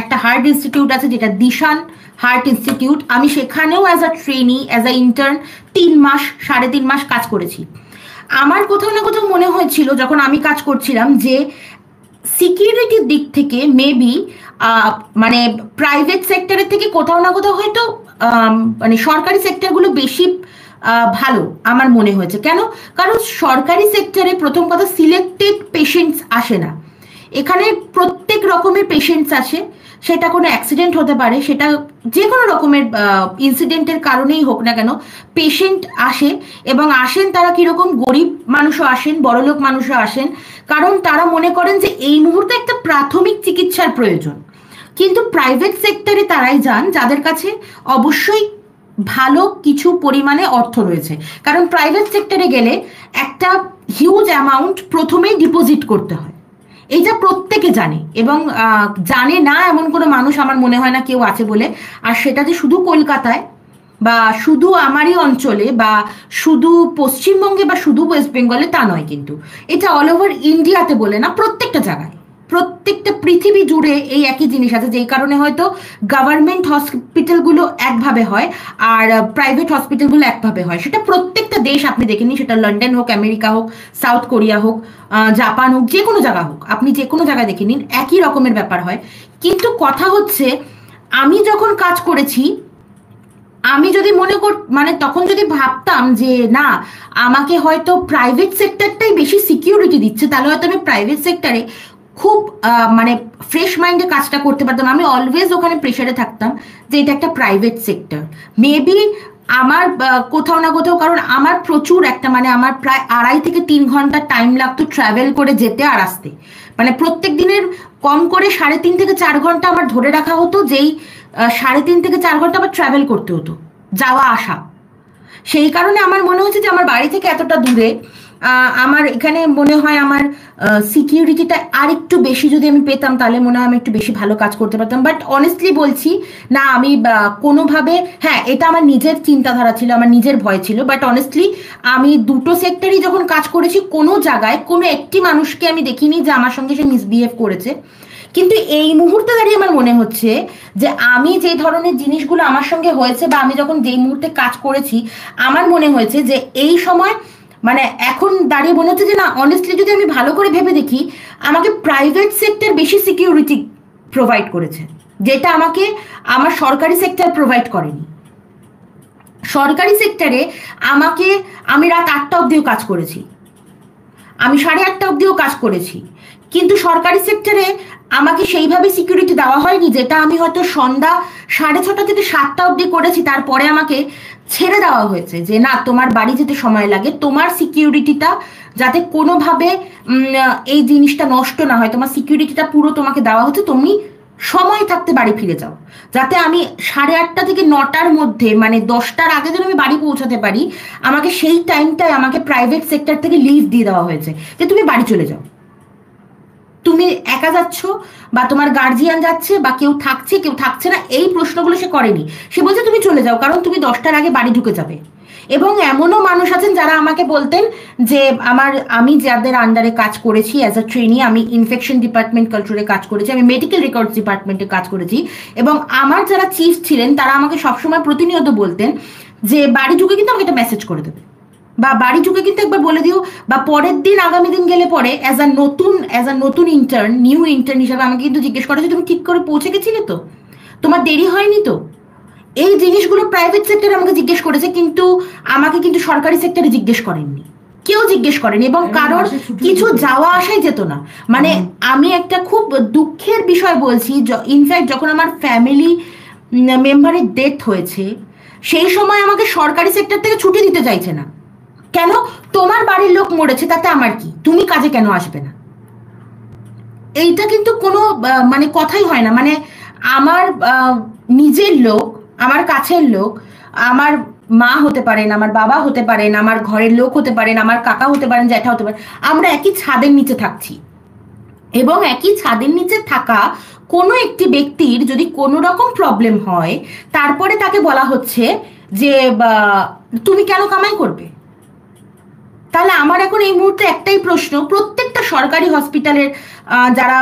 একটা হার্ট ইনস্টিটিউট আছে, যেটা দিশান হার্ট ইনস্টিটিউট, আমি সেখানেও as a trainee, as a intern 3.5 মাস কাজ করেছি। আমার কোথাও না কোথাও মনে হয়েছিল যখন আমি কাজ করছিলাম যে সিকিউরিটির দিক থেকে মেবি মানে প্রাইভেট সেক্টরের থেকে কোথাও না কোথাও হয়তো মানে সরকারি সেক্টরগুলো বেশি ভালো আমার মনে হয়েছে। কেন? কারণ সরকারি সেক্টরে প্রথম কথা সিলেক্টেড পেশেন্টস আসে না, এখানে প্রত্যেক রকমের পেশেন্টস আসে। সেটা কোনো অ্যাক্সিডেন্ট হতে পারে, সেটা যে কোনো রকমের ইনসিডেন্টের কারণেই হোক না কেন, পেশেন্ট আসে। এবং আসেন তারা কীরকম, গরিব মানুষও আসেন, বড়লোক মানুষও আসেন, কারণ তারা মনে করেন যে এই মুহূর্তে একটা প্রাথমিক চিকিৎসার প্রয়োজন। কিন্তু প্রাইভেট সেক্টরে তারাই যান যাদের কাছে অবশ্যই ভালো কিছু পরিমাণে অর্থ রয়েছে, কারণ প্রাইভেট সেক্টরে গেলে একটা হিউজ অ্যামাউন্ট প্রথমেই ডিপোজিট করতে হয়। এইটা প্রত্যেকে জানে, এবং জানে না এমন কোনো মানুষ আমার মনে হয় না কেউ আছে বলে। আর সেটা যে শুধু কলকাতায় বা শুধু আমারই অঞ্চলে বা শুধু পশ্চিমবঙ্গে বা শুধু ওয়েস্ট বেঙ্গলে তা নয়, কিন্তু এটা অল ওভার ইন্ডিয়াতে বলে না, প্রত্যেকটা জায়গায়, প্রত্যেকটা পৃথিবী জুড়ে এই একই জিনিস আছে। যেই কারণে হয়তো গভর্নমেন্ট হসপিটালগুলো একভাবে হয় আর প্রাইভেট হসপিটালগুলো একভাবে হয়। সেটা প্রত্যেকটা দেশ আপনি দেখে নিন, সেটা লন্ডন হোক, আমেরিকা হোক, সাউথ কোরিয়া হোক, জাপান হোক, যে কোনো জায়গা হোক, আপনি যে কোনো জায়গায় দেখে নিন, একই রকমের ব্যাপার হয়। কিন্তু কথা হচ্ছে, আমি যখন কাজ করেছি, আমি যদি তখন যদি ভাবতাম যে না, আমাকে হয়তো প্রাইভেট সেক্টরটাই বেশি সিকিউরিটি দিচ্ছে, তাহলে হয়তো আমি প্রাইভেট সেক্টরে খুব ফ্রেশ মাইন্ডে কাজটা করতে পারতাম। আমি অলওয়েজ ওখানে প্রেশারে থাকতাম যে এটা একটা প্রাইভেট সেক্টর। মেবি আমার কোথাও না কোথাও, কারণ আমার প্রচুর আমার প্রায় 2.5 থেকে 3 ঘন্টা টাইম লাগতো ট্রাভেল করে যেতে আর আসতে। প্রত্যেক দিনের কম করে 3.5 থেকে 4 ঘন্টা আমার ধরে রাখা হতো, যেই 3.5 থেকে 4 ঘন্টা আমার ট্রাভেল করতে হতো, যাওয়া আসা। সেই কারণে আমার মনে হচ্ছে যে আমার বাড়ি থেকে এতটা দূরে আমার এখানে মনে হয় আমার সিকিউরিটিটা আর একটু বেশি যদি আমি পেতাম, তাহলে মনে হয় আমি একটু বেশি ভালো কাজ করতে পারতাম। বাট অনেস্টলি বলছি না, আমি কোনোভাবে, হ্যাঁ এটা আমার নিজের চিন্তাধারা ছিল, আমার নিজের ভয় ছিল, বাট অনেস্টলি আমি দুটো সেক্টরই যখন কাজ করেছি, কোনো জায়গায় কোনো একটি মানুষকে আমি দেখিনি যে আমার সঙ্গে সে মিসবিহেভ করেছে। কিন্তু এই মুহূর্তে দাঁড়িয়ে আমার মনে হচ্ছে যে আমি যে ধরনের জিনিসগুলো আমার সঙ্গে হয়েছে বা আমি যখন যেই মুহূর্তে কাজ করেছি, আমার মনে হয়েছে যে এই সময় মানে এখন দাঁড়িয়ে মনে হচ্ছে যে না, অনেস্টলি যদি আমি ভালো করে ভেবে দেখি, আমাকে প্রাইভেট সেক্টর বেশি সিকিউরিটি প্রোভাইড করেছে, যেটা আমাকে আমার সরকারি সেক্টর প্রোভাইড করেনি। সরকারি সেক্টরে আমি রাত 8টা অবধিও কাজ করেছি, আমি 8:30 অবধিও কাজ করেছি, কিন্তু সরকারি সেক্টরে আমাকে সেইভাবে সিকিউরিটি দেওয়া হয়নি, যেটা আমি হয়তো সন্ধ্যা 6:30 থেকে 7টা অবধি করেছি। তারপরে আমাকে ছেড়ে দেওয়া হয়েছে যে না, তোমার বাড়ি যেতে সময় লাগে, তোমার সিকিউরিটিটা যাতে কোনোভাবে এই জিনিসটা নষ্ট না হয়, তোমার সিকিউরিটিটা পুরো তোমাকে দেওয়া হচ্ছে, তুমি সময় থাকতে বাড়ি ফিরে যাও, যাতে আমি 8:30 থেকে 9টার মধ্যে, মানে 10টার আগে যেন আমি বাড়ি পৌঁছাতে পারি। আমাকে সেই টাইমটায় আমাকে প্রাইভেট সেক্টর থেকে লিভ দিয়ে দেওয়া হয়েছে যে তুমি বাড়ি চলে যাও, তুমি একা যাচ্ছ বা তোমার গার্জিয়ান যাচ্ছে বা কেউ থাকছে কেউ থাকছে না, এই প্রশ্নগুলো সে করেনি। সে বলছে তুমি চলে যাও, কারণ তুমি 10টার আগে বাড়ি ঢুকে যাবে। এবং এমনও মানুষ আছেন যারা আমাকে বলতেন যে আমি যাদের আন্ডারে কাজ করেছি অ্যাজ আ ট্রেনি, আমি ইনফেকশন ডিপার্টমেন্ট কালচারে কাজ করেছি, আমি মেডিকেল রেকর্ডস ডিপার্টমেন্টে কাজ করেছি, এবং আমার যারা চিফ ছিলেন তারা আমাকে সবসময় প্রতিনিয়ত বলতেন যে বাড়ি ঢুকে কিন্তু আমাকে একটা মেসেজ করে দেবে, বা বাড়ি ঢুকে কিন্তু একবার বলে দিও, বা পরের দিন আগামী দিন গেলে পরে অ্যাজ আ নতুন ইন্টার্ন, নিউ ইন্টার্ন হিসাবে আমাকে কিন্তু জিজ্ঞেস করে যে তুমি ঠিক করে পৌঁছে গেছিলে তো, তোমার দেরি হয়নি তো। এই জিনিসগুলো প্রাইভেট সেক্টরে আমাকে জিজ্ঞেস করেছে, কিন্তু আমাকে কিন্তু সরকারি সেক্টরে জিজ্ঞেস করেননি, কেউ জিজ্ঞেস করেনি, এবং কারোর কিছু যাওয়া আসাই যেত না। মানে আমি একটা খুব দুঃখের বিষয় বলছি, ইনফ্যাক্ট যখন আমার ফ্যামিলি মেম্বারের ডেথ হয়েছে সেই সময় আমাকে সরকারি সেক্টর থেকে ছুটি দিতে চাইছে না। কেন? তোমার বাড়ির লোক মরেছে, তাতে আমার কি, তুমি কাজে কেন আসবে না? এইটা কিন্তু কোনো মানে কথাই হয় না। মানে আমার নিজের লোক, আমার কাছের লোক, আমার মা হতে পারেন, আমার বাবা হতে পারেন, আমার ঘরের লোক হতে পারেন, আমার কাকা হতে পারেন, জ্যাঠা হতে পারেন, আমরা একই ছাদের নিচে থাকছি, এবং একই ছাদের নিচে থাকা কোনো একটি ব্যক্তির যদি কোনো রকম প্রবলেম হয়, তারপরে তাকে বলা হচ্ছে যে তুমি কেন কামাই করবে? তাহলে আমার এখন এই মুহূর্তে একটাই প্রশ্ন, প্রত্যেকটা সরকারি হসপিটালের যারা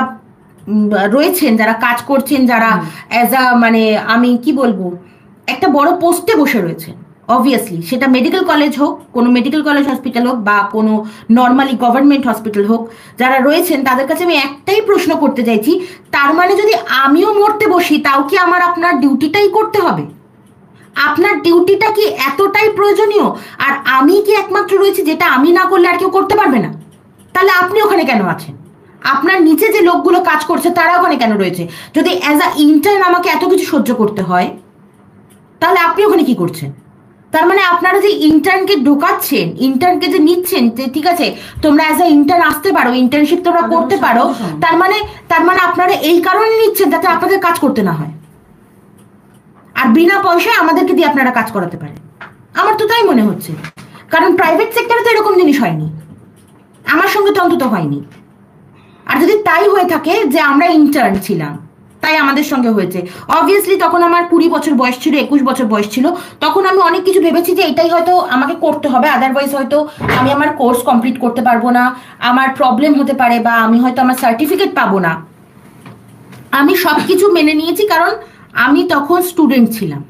রয়েছেন, যারা কাজ করছেন, যারা অ্যাজ আ মানে আমি কি বলবো, একটা বড় পোস্টে বসে রয়েছেন, অবভিয়াসলি সেটা মেডিকেল কলেজ হোক, কোনো মেডিকেল কলেজ হসপিটাল হোক, বা কোনো নর্মালি গভর্নমেন্ট হসপিটাল হোক, যারা রয়েছেন তাদের কাছে আমি একটাই প্রশ্ন করতে চাইছি, তার মানে যদি আমিও মরতে বসি তাও কি আমার আপনার ডিউটিটাই করতে হবে? আপনার ডিউটিটা কি এতটাই প্রয়োজনীয়? আর আমি কি একমাত্র রয়েছে যেটা আমি না করলে আর কেউ করতে পারবে না? তাহলে আপনি ওখানে কেন আছেন? আপনার নিচে যে লোকগুলো কাজ করছে তারা ওখানে কেন রয়েছে? যদি অ্যাজ আ ইন্টার্ন আমাকে এত কিছু সহ্য করতে হয়, তাহলে আপনি ওখানে কি করছেন? তার মানে আপনারা যে ইন্টার্নকে ঢোকাচ্ছেন, ইন্টার্নকে যে নিচ্ছেন, যে ঠিক আছে তোমরা অ্যাজ আ ইন্টার্ন আসতে পারো, ইন্টার্নশিপ তোমরা করতে পারো, তার মানে আপনারা এই কারণে নিচ্ছেন যাতে আপনাদের কাজ করতে না হয়, আর বিনা পয়সায় আমাদেরকে দিয়ে আপনারা কাজ করাতে পারেন। আমার তো তাই মনে হচ্ছে, কারণ প্রাইভেট সেক্টরে তো এরকম জিনিস হয়নি, আমার সঙ্গে তো অন্তত হয়নি। আর যদি তাই হয়ে থাকে যে আমরা ইন্টার্ন ছিলাম তাই আমাদের সঙ্গে হয়েছে, অবভিয়াসলি তখন আমার 20 বছর বয়স ছিল, 21 বছর বয়স ছিল, তখন আমি অনেক কিছু ভেবেছি যে এটাই হয়তো আমাকে করতে হবে, আদারওয়াইজ হয়তো আমি আমার কোর্স কমপ্লিট করতে পারবো না, আমার প্রবলেম হতে পারে, বা আমি হয়তো আমার সার্টিফিকেট পাবো না। আমি সবকিছু মেনে নিয়েছি, কারণ আমি তখন স্টুডেন্ট ছিলাম।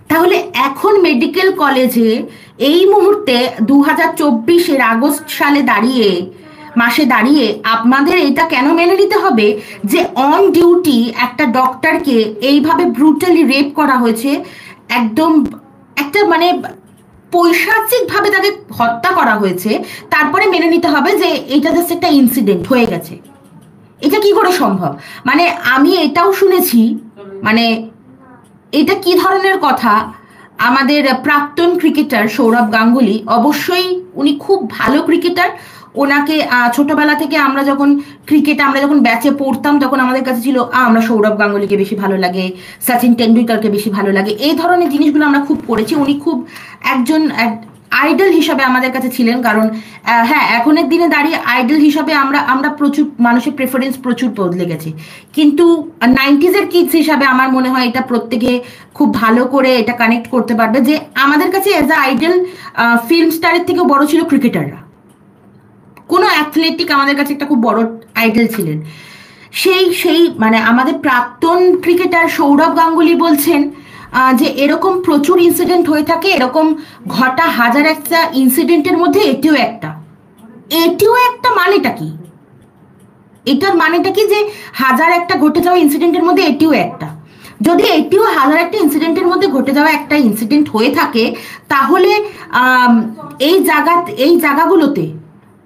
তাহলে এখন মেডিকেল কলেজে এই মুহূর্তে 2024-এর আগস্ট সালে মাসে দাঁড়িয়ে আপনাদের এটা কেন মেনে নিতে হবে যে অন ডিউটি একটা ডক্টরকে এইভাবে ব্রুটালি রেপ করা হয়েছে, একদম একটা মানে পৈশাচিক ভাবে তাকে হত্যা করা হয়েছে, তারপরে মেনে নিতে হবে যে এটা জাস্ট একটা ইনসিডেন্ট হয়ে গেছে? এটা কি করে সম্ভব? মানে আমি এটাও শুনেছি, মানে এটা কি ধরনের কথা, আমাদের প্রাক্তন ক্রিকেটার সৌরভ গাঙ্গুলি, অবশ্যই উনি খুব ভালো ক্রিকেটার, ওনাকে ছোটবেলা থেকে আমরা যখন ব্যাচে পড়তাম তখন আমাদের কাছে ছিল আমরা সৌরভ গাঙ্গুলিকে বেশি ভালো লাগে, সচিন টেন্ডুলকারকে বেশি ভালো লাগে, এই ধরনের জিনিসগুলো আমরা খুব পড়েছি। উনি খুব একজন আইডল হিসাবে আমাদের কাছে ছিলেন, কারণ হ্যাঁ এখনের দিনে দাঁড়িয়ে আইডল হিসাবে আমরা প্রচুর মানুষের প্রেফারেন্স প্রচুর বদলে গেছে, কিন্তু 90s-এর কিডস হিসাবে আমার মনে হয় এটা প্রত্যেকে খুব ভালো করে এটা কানেক্ট করতে পারবে যে আমাদের কাছে অ্যাজ আ আইডল ফিল্ম স্টারের থেকেও বড় ছিল ক্রিকেটাররা। কোনো অ্যাথলেটিক আমাদের কাছে একটা খুব বড় আইডল ছিলেন। সেই মানে আমাদের প্রাক্তন ক্রিকেটার সৌরভ গাঙ্গুলি বলছেন যে এরকম প্রচুর ইনসিডেন্ট হয়ে থাকে, এরকম ঘটা হাজার একটা ইনসিডেন্টের মধ্যে এটিও একটা মানেটা কি? এটার মানেটা কি যে হাজার একটা ঘটে যাওয়া ইনসিডেন্টের মধ্যে এটিও একটা? যদি এটিও হাজার একটা ইনসিডেন্টের মধ্যে ঘটে যাওয়া একটা ইনসিডেন্ট হয়ে থাকে, তাহলে এই জায়গাগুলোতে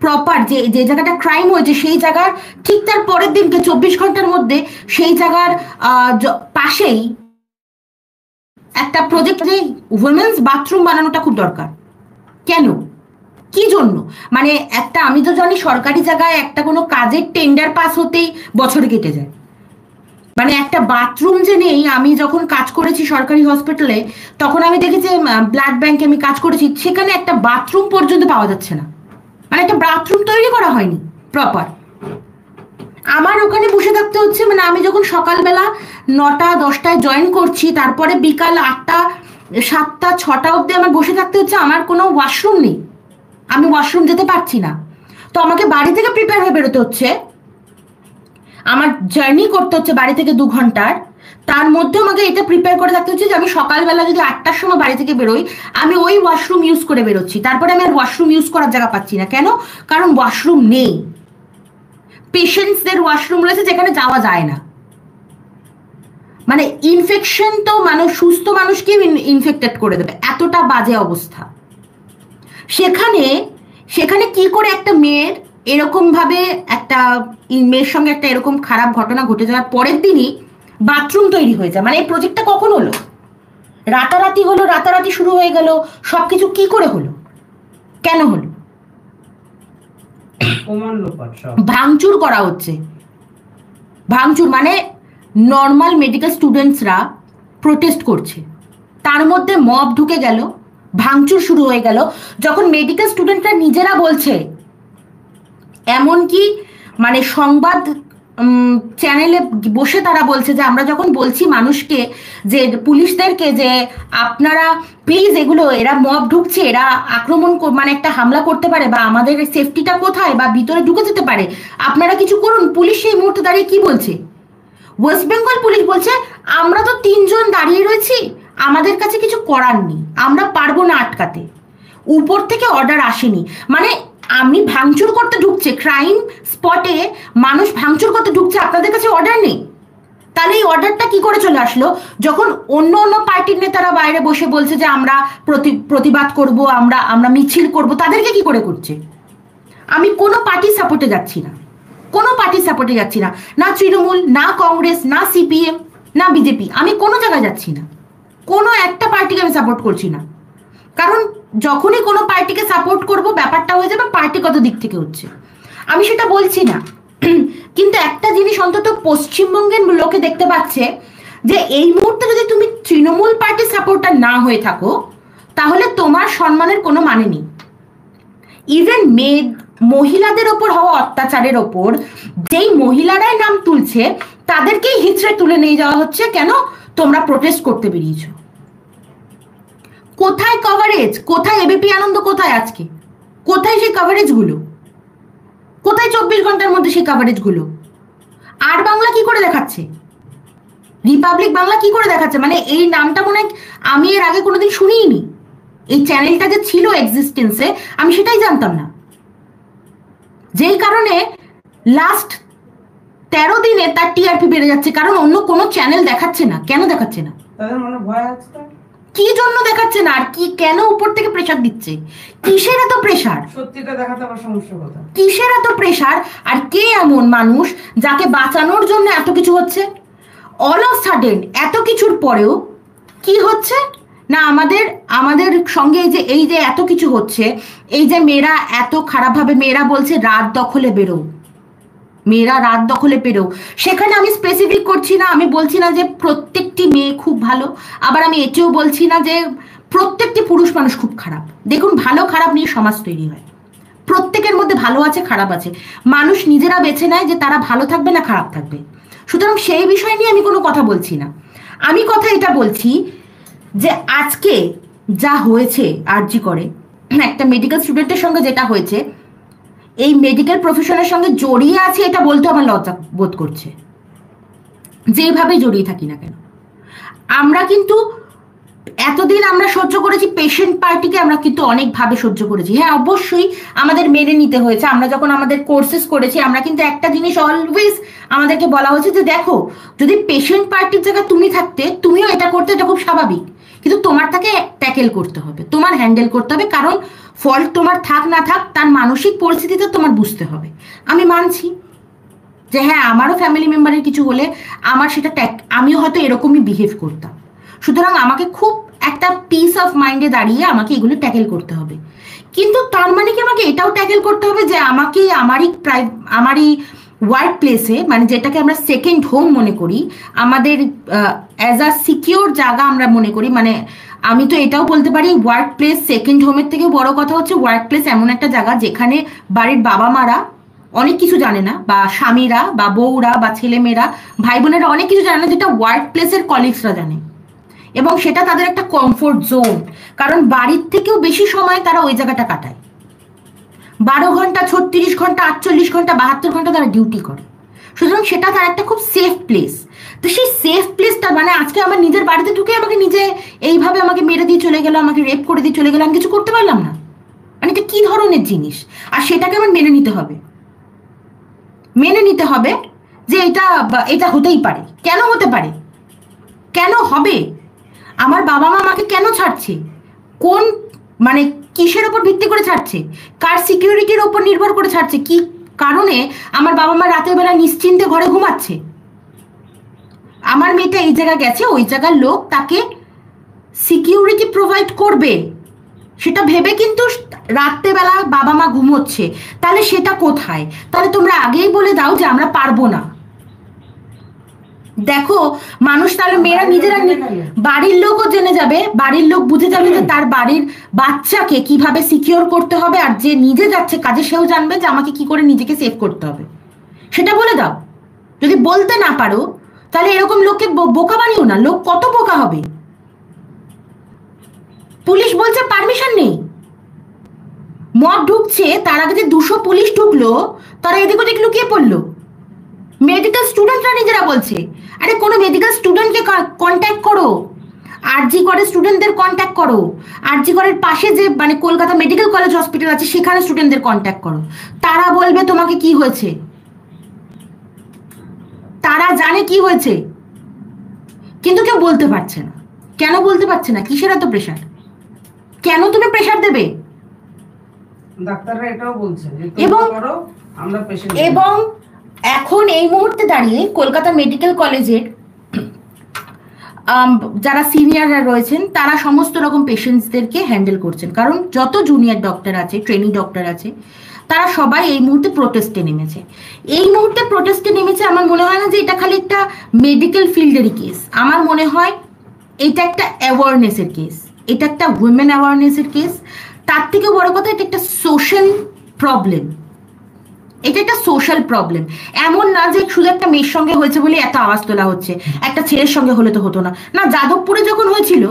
প্রপার যে জায়গাটা ক্রাইম হয়েছে সেই জায়গার ঠিক তার পরের দিনকে 24 ঘন্টার মধ্যে সেই জায়গার পাশেই একটা প্রজেক্ট, উইমেন্স বাথরুম বানানোটা খুব দরকার। কেন, কি জন্য? মানে একটা, আমি তো জানি সরকারি জায়গায় একটা কোনো কাজের টেন্ডার পাস হতেই বছর কেটে যায়, মানে একটা বাথরুম যে নেই। আমি যখন কাজ করেছি সরকারি হসপিটালে, তখন আমি দেখেছি ব্লাড ব্যাংকে আমি কাজ করেছি, সেখানে একটা বাথরুম পর্যন্ত পাওয়া যাচ্ছে না, মানে একটা বাথরুম তৈরি করা হয়নি প্রপার। আমার ওখানে বসে থাকতে হচ্ছে, মানে আমি যখন সকালবেলা 9টা 10টায় জয়েন করছি, তারপরে বিকাল 8টা 7টা 6টা অবধি আমার বসে থাকতে হচ্ছে, আমার কোনো ওয়াশরুম নেই, আমি ওয়াশরুম যেতে পারছি না। তো আমাকে বাড়ি থেকে প্রিপেয়ার হয়ে বেরোতে হচ্ছে, আমার জার্নি করতে হচ্ছে বাড়ি থেকে 2 ঘন্টার, তার মধ্যে আমাকে এটা প্রিপেয়ার করে থাকতে হচ্ছে যে আমি সকালবেলা যদি 8টার সময় বাড়ি থেকে বেরোই, আমি ওই ওয়াশরুম ইউজ করে বেরোচ্ছি, তারপরে আমি আর ওয়াশরুম ইউজ করার জায়গা পাচ্ছি না। কেন? কারণ ওয়াশরুম নেই, পেশেন্টসদের ওয়াশরুম রয়েছে যেখানে যাওয়া যায় না। মানে ইনফেকশন তো সুস্থ মানুষকে ইনফেক্টেড করে দেবে, এতটা বাজে অবস্থা। সেখানে কি করে একটা মেয়ের এরকম ভাবে একটা মেয়ের সঙ্গে একটা এরকম খারাপ ঘটনা ঘটে যাওয়ার পরের দিনই বাথরুম তৈরি হয়ে যায়? মানে এই প্রজেক্টটা কখন হলো? রাতারাতি হলো, রাতারাতি শুরু হয়ে গেল, সবকিছু কি করে হলো? কেন হলো? ভাঙচুর করা হচ্ছে, ভাঙচুর মানে নর্মাল মেডিকেল স্টুডেন্টসরা প্রোটেস্ট করছে, তার মধ্যে মব ঢুকে গেল, ভাঙচুর শুরু হয়ে গেল। যখন মেডিকেল স্টুডেন্টরা নিজেরা বলছে, এমনকি মানে সংবাদ চ্যানেলে বসে তারা বলছে যে আমরা যখন বলছি মানুষকে, যে পুলিশদেরকে, যে আপনারা প্লিজ এরা মব ঢুকছে, এরা আক্রমণ মানে একটা হামলা করতে পারে, বা আমাদের সেফটিটা কোথায়, বা ভিতরে ঢুকে যেতে পারে, আপনারা কিছু করুন। পুলিশ সেই মুহূর্তে দাঁড়িয়ে কি বলছে? ওয়েস্ট বেঙ্গল পুলিশ বলছে আমরা তো 3 জন দাঁড়িয়ে রয়েছি, আমাদের কাছে কিছু করার নেই, আমরা পারবো না আটকাতে, উপর থেকে অর্ডার আসেনি। মানে আমি ভাঙচুর করতে ঢুকছে, ক্রাইম স্পটে মানুষ ভাঙচুর করতে ঢুকছে, আপনাদের কাছে অর্ডার নেই। তাহলে এই অর্ডারটা কি করে চলে আসলো? যখন অন্য পার্টির নেতারা বাইরে বসে বলছে যে আমরা প্রতিবাদ করব, আমরা মিছিল করব, তাদেরকে কি করে করছে? আমি কোনো পার্টির সাপোর্টে যাচ্ছি না, কোনো পার্টির সাপোর্টে যাচ্ছি না, না তৃণমূল, না কংগ্রেস, না সিপিএম, না বিজেপি, আমি কোনো জায়গায় যাচ্ছি না, কোনো একটা পার্টিকে আমি সাপোর্ট করছি না। কারণ যখনই কোনো পার্টিকে সাপোর্ট করব, ব্যাপারটা হয়ে যাবে পার্টিগত দিক থেকে হচ্ছে, আমি সেটা বলছি না। কিন্তু একটা জিনিস অন্তত পশ্চিমবঙ্গের লোকে দেখতে পাচ্ছে, যে এই মুহূর্তে যদি তুমি তৃণমূল পার্টির সাপোর্টার না হয়ে থাকো, তাহলে তোমার সম্মানের কোনো মানে নেই। ইভেন মহিলাদের ওপর হওয়া অত্যাচারের ওপর যেই মহিলারাই নাম তুলছে, তাদেরকেই হিচড়ে তুলে নিয়ে যাওয়া হচ্ছে। কেন? তোমরা প্রোটেস্ট করতে বেরিয়েছো। কোথায় কভারেজ? কোথায় এবিপি আনন্দ? কোথায় আজকে? কোথায় সেই কভারেজ গুলো? কোথায় 24 ঘন্টার মধ্যে সেই কভারেজ গুলো? আর বাংলা কি করে দেখাচ্ছে? রিপাবলিক বাংলা কি করে দেখাচ্ছে? মানে এই নামটা মনে হয় আমি এর আগে কোনোদিন শুনিনি। এই চ্যানেলটা যে ছিল এক্সিস্টেন্সে, আমি সেটাই জানতাম না। যেই কারণে লাস্ট 13 দিনে তার টিআরপি বেড়ে যাচ্ছে, কারণ অন্য কোনো চ্যানেল দেখাচ্ছে না। কেন দেখাচ্ছে না? তাদের মনে ভয় আছে, কি জন্য দেখাচ্ছে না? আর কি কেন উপর থেকে প্রেসার দিচ্ছে? কিসের এত প্রেসার? সত্যিটা দেখাতে আবার সমস্যা কথা। কিসের এত প্রেসার? আর কে এমন মানুষ যাকে বাঁচানোর জন্য এত কিছু হচ্ছে? অল অফ সাডেন এত কিছুর পরেও কি হচ্ছে না, আমাদের সঙ্গে এই যে এত কিছু হচ্ছে, এই যে মেয়েরা এত খারাপভাবে, মেয়েরা বলছে রাত দখলে বেরো, মেয়েরা রাত দখলে পেরো। সেখানে আমি স্পেসিফিক করছি না, আমি বলছি না যে প্রত্যেকটি মেয়ে খুব ভালো, আবার আমি এটিও বলছি না যে প্রত্যেকটি পুরুষ মানুষ খুব খারাপ। দেখুন, ভালো খারাপ নিয়ে সমাজ তৈরি হয়, প্রত্যেকের মধ্যে ভালো আছে, খারাপ আছে, মানুষ নিজেরা বেছে নেয় যে তারা ভালো থাকবে না খারাপ থাকবে। সুতরাং সেই বিষয় নিয়ে আমি কোনো কথা বলছি না। আমি কথা এটা বলছি যে আজকে যা হয়েছে আরজি করে, একটা মেডিকেল স্টুডেন্টের সঙ্গে যেটা হয়েছে, এই মেডিকেল প্রফেশনের সঙ্গে জড়িয়ে আছে এটা বলতে আমার লজ্জা বোধ করছে। যেভাবে জড়িয়ে থাকি না কেন, আমরা কিন্তু এতদিন আমরা সহ্য করেছি পেশেন্ট পার্টিকে, আমরা কিন্তু অনেকভাবে সহ্য করেছি। হ্যাঁ অবশ্যই আমাদের মেনে নিতে হয়েছে। আমরা যখন আমাদের কোর্সেস করেছি আমরা কিন্তু একটা জিনিস অলওয়েজ আমাদেরকে বলা হয়েছে যে দেখো যদি পেশেন্ট পার্টির জায়গায় তুমি থাকতে তুমিও এটা করতে, এটা খুব স্বাভাবিক, কিন্তু তোমার তাকে ট্যাকেল করতে হবে, তোমার হ্যান্ডেল করতে হবে, কারণ ফল্ট তোমার থাক না থাক তার মানসিক পরিস্থিতিতে তোমার বুঝতে হবে। আমি মানছি যে হ্যাঁ আমারও ফ্যামিলি মেম্বারের কিছু হলে আমার সেটা আমিও হয়তো এরকমই বিহেভ করতাম। সুতরাং আমাকে খুব একটা পিস অফ মাইন্ডে দাঁড়িয়ে আমাকে এগুলো ট্যাকেল করতে হবে, কিন্তু তার মানে কি আমাকে এটাও ট্যাকেল করতে হবে যে আমাকে আমারই ওয়ার্ক প্লেসে, মানে যেটাকে আমরা সেকেন্ড হোম মনে করি, আমাদের অ্যাজ আ সিকিওর জায়গা আমরা মনে করি, মানে আমি তো এটাও বলতে পারি ওয়ার্ক প্লেস সেকেন্ড হোমের থেকেও বড় কথা হচ্ছে ওয়ার্ক প্লেস এমন একটা জায়গা যেখানে বাড়ির বাবা মারা অনেক কিছু জানে না, বা স্বামীরা বা বউরা বা ছেলেমেয়েরা ভাই বোনেরা অনেক কিছু জানে না, যেটা ওয়ার্ক প্লেসের কলিগসরা জানে, এবং সেটা তাদের একটা কমফোর্ট জোন, কারণ বাড়ির থেকেও বেশি সময় তারা ওই জায়গাটা কাটায়। 12 ঘন্টা, 36 ঘন্টা, 48 ঘন্টা, 72 ঘন্টা তারা ডিউটি করে। সুতরাং সেটা তার একটা খুব সেফ প্লেস। তো সেই সেফ প্লেসটা, মানে আজকে আমার নিজের বাড়িতে ঢুকে আমাকে নিজে এইভাবে আমাকে মেরে দিয়ে চলে গেল, আমাকে রেপ করে দিয়ে চলে গেল, আমি কিছু করতে পারলাম না, মানে এটা কি ধরনের জিনিস? আর সেটাকে আমার মেনে নিতে হবে, মেনে নিতে হবে যে এটা হতেই পারে। কেন হতে পারে, কেন হবে? আমার বাবা মা আমাকে কেন ছাড়ছে? কোন মানে কিসের ওপর ভিত্তি করে ছাড়ছে? কার সিকিউরিটির ওপর নির্ভর করে ছাড়ছে? কি কারণে আমার বাবা মা রাতের বেলা নিশ্চিন্তে ঘরে ঘুমাচ্ছে? আমার মেয়েটা এই জায়গা গেছে, ওই জায়গার লোক তাকে সিকিউরিটি প্রোভাইড করবে সেটা ভেবে কিন্তু রাত্রেবেলা বাবা মা ঘুমোচ্ছে। তাহলে সেটা কোথায়? তাহলে তোমরা আগেই বলে দাও যে আমরা পারবো না। দেখো মানুষ, তাহলে মেয়েরা নিজেরা, বাড়ির লোকও জেনে যাবে, বাড়ির লোক বুঝে যাবে যে তার বাড়ির বাচ্চাকে কিভাবে সিকিউর করতে হবে, আর যে নিজে যাচ্ছে কাজে সেও জানবে যে আমাকে কি করে নিজেকে সেভ করতে হবে। সেটা বলে দাও। যদি বলতে না পারো তাহলে এরকম লোককে বোকা বানিও না। লোক কত বোকা হবে। পুলিশ বলছে পারমিশন নেই, মব ঢুকছে, তার আগে যে 200 পুলিশ ঢুকলো তারা এদিক ওদিক লুকিয়ে পড়লো। মেডিকেল স্টুডেন্টরা নিজেরা বলছে আরে কোনো মেডিকেল স্টুডেন্টকে কন্ট্যাক্ট করো, আরজি করে স্টুডেন্টদের কন্ট্যাক্ট করো, আরজি করের পাশে যে মানে কলকাতা মেডিকেল কলেজ হসপিটাল আছে সেখানে স্টুডেন্টদের কন্ট্যাক্ট করো, তারা বলবে তোমাকে কি হয়েছে, তারা জানে কি হয়েছে। কিন্তু কেউ বলতে পারছে না। কেন বলতে পারছে না? কিসের এত প্রেশার? কেন তুমি প্রেশার দেবে? ডাক্তাররা এটাও বলছে এবং এখন এই মুহূর্তে দাঁড়িয়ে কলকাতা মেডিকেল কলেজের যারা সিনিয়ররা রয়েছেন তারা সমস্ত রকম পেশেন্টসদেরকে হ্যান্ডেল করছেন, কারণ যত জুনিয়র ডক্টর আছে, ট্রেনিং ডক্টর আছে, তারা সবাই এই মুহূর্তে প্রোটেস্টে নেমেছে। এই মুহূর্তে প্রোটেস্টে নেমেছে। আমার মনে হয় না যে এটা খালি একটা মেডিকেল ফিল্ডেরই কেস, আমার মনে হয় এটা একটা অ্যাওয়ারনেসের কেস, এটা একটা উইমেন অ্যাওয়ারনেসের কেস। তার থেকে বড় কথা এটা একটা সোশ্যাল প্রবলেম, এটা একটা সোশ্যাল প্রবলেম। এমন না যে শুধু একটা মেয়ের সঙ্গে হয়েছে বলে এত আওয়াজ তোলা হচ্ছে, একটা ছেলের সঙ্গে হলে তো হতো না। না, যাদবপুরে যখন হয়েছিল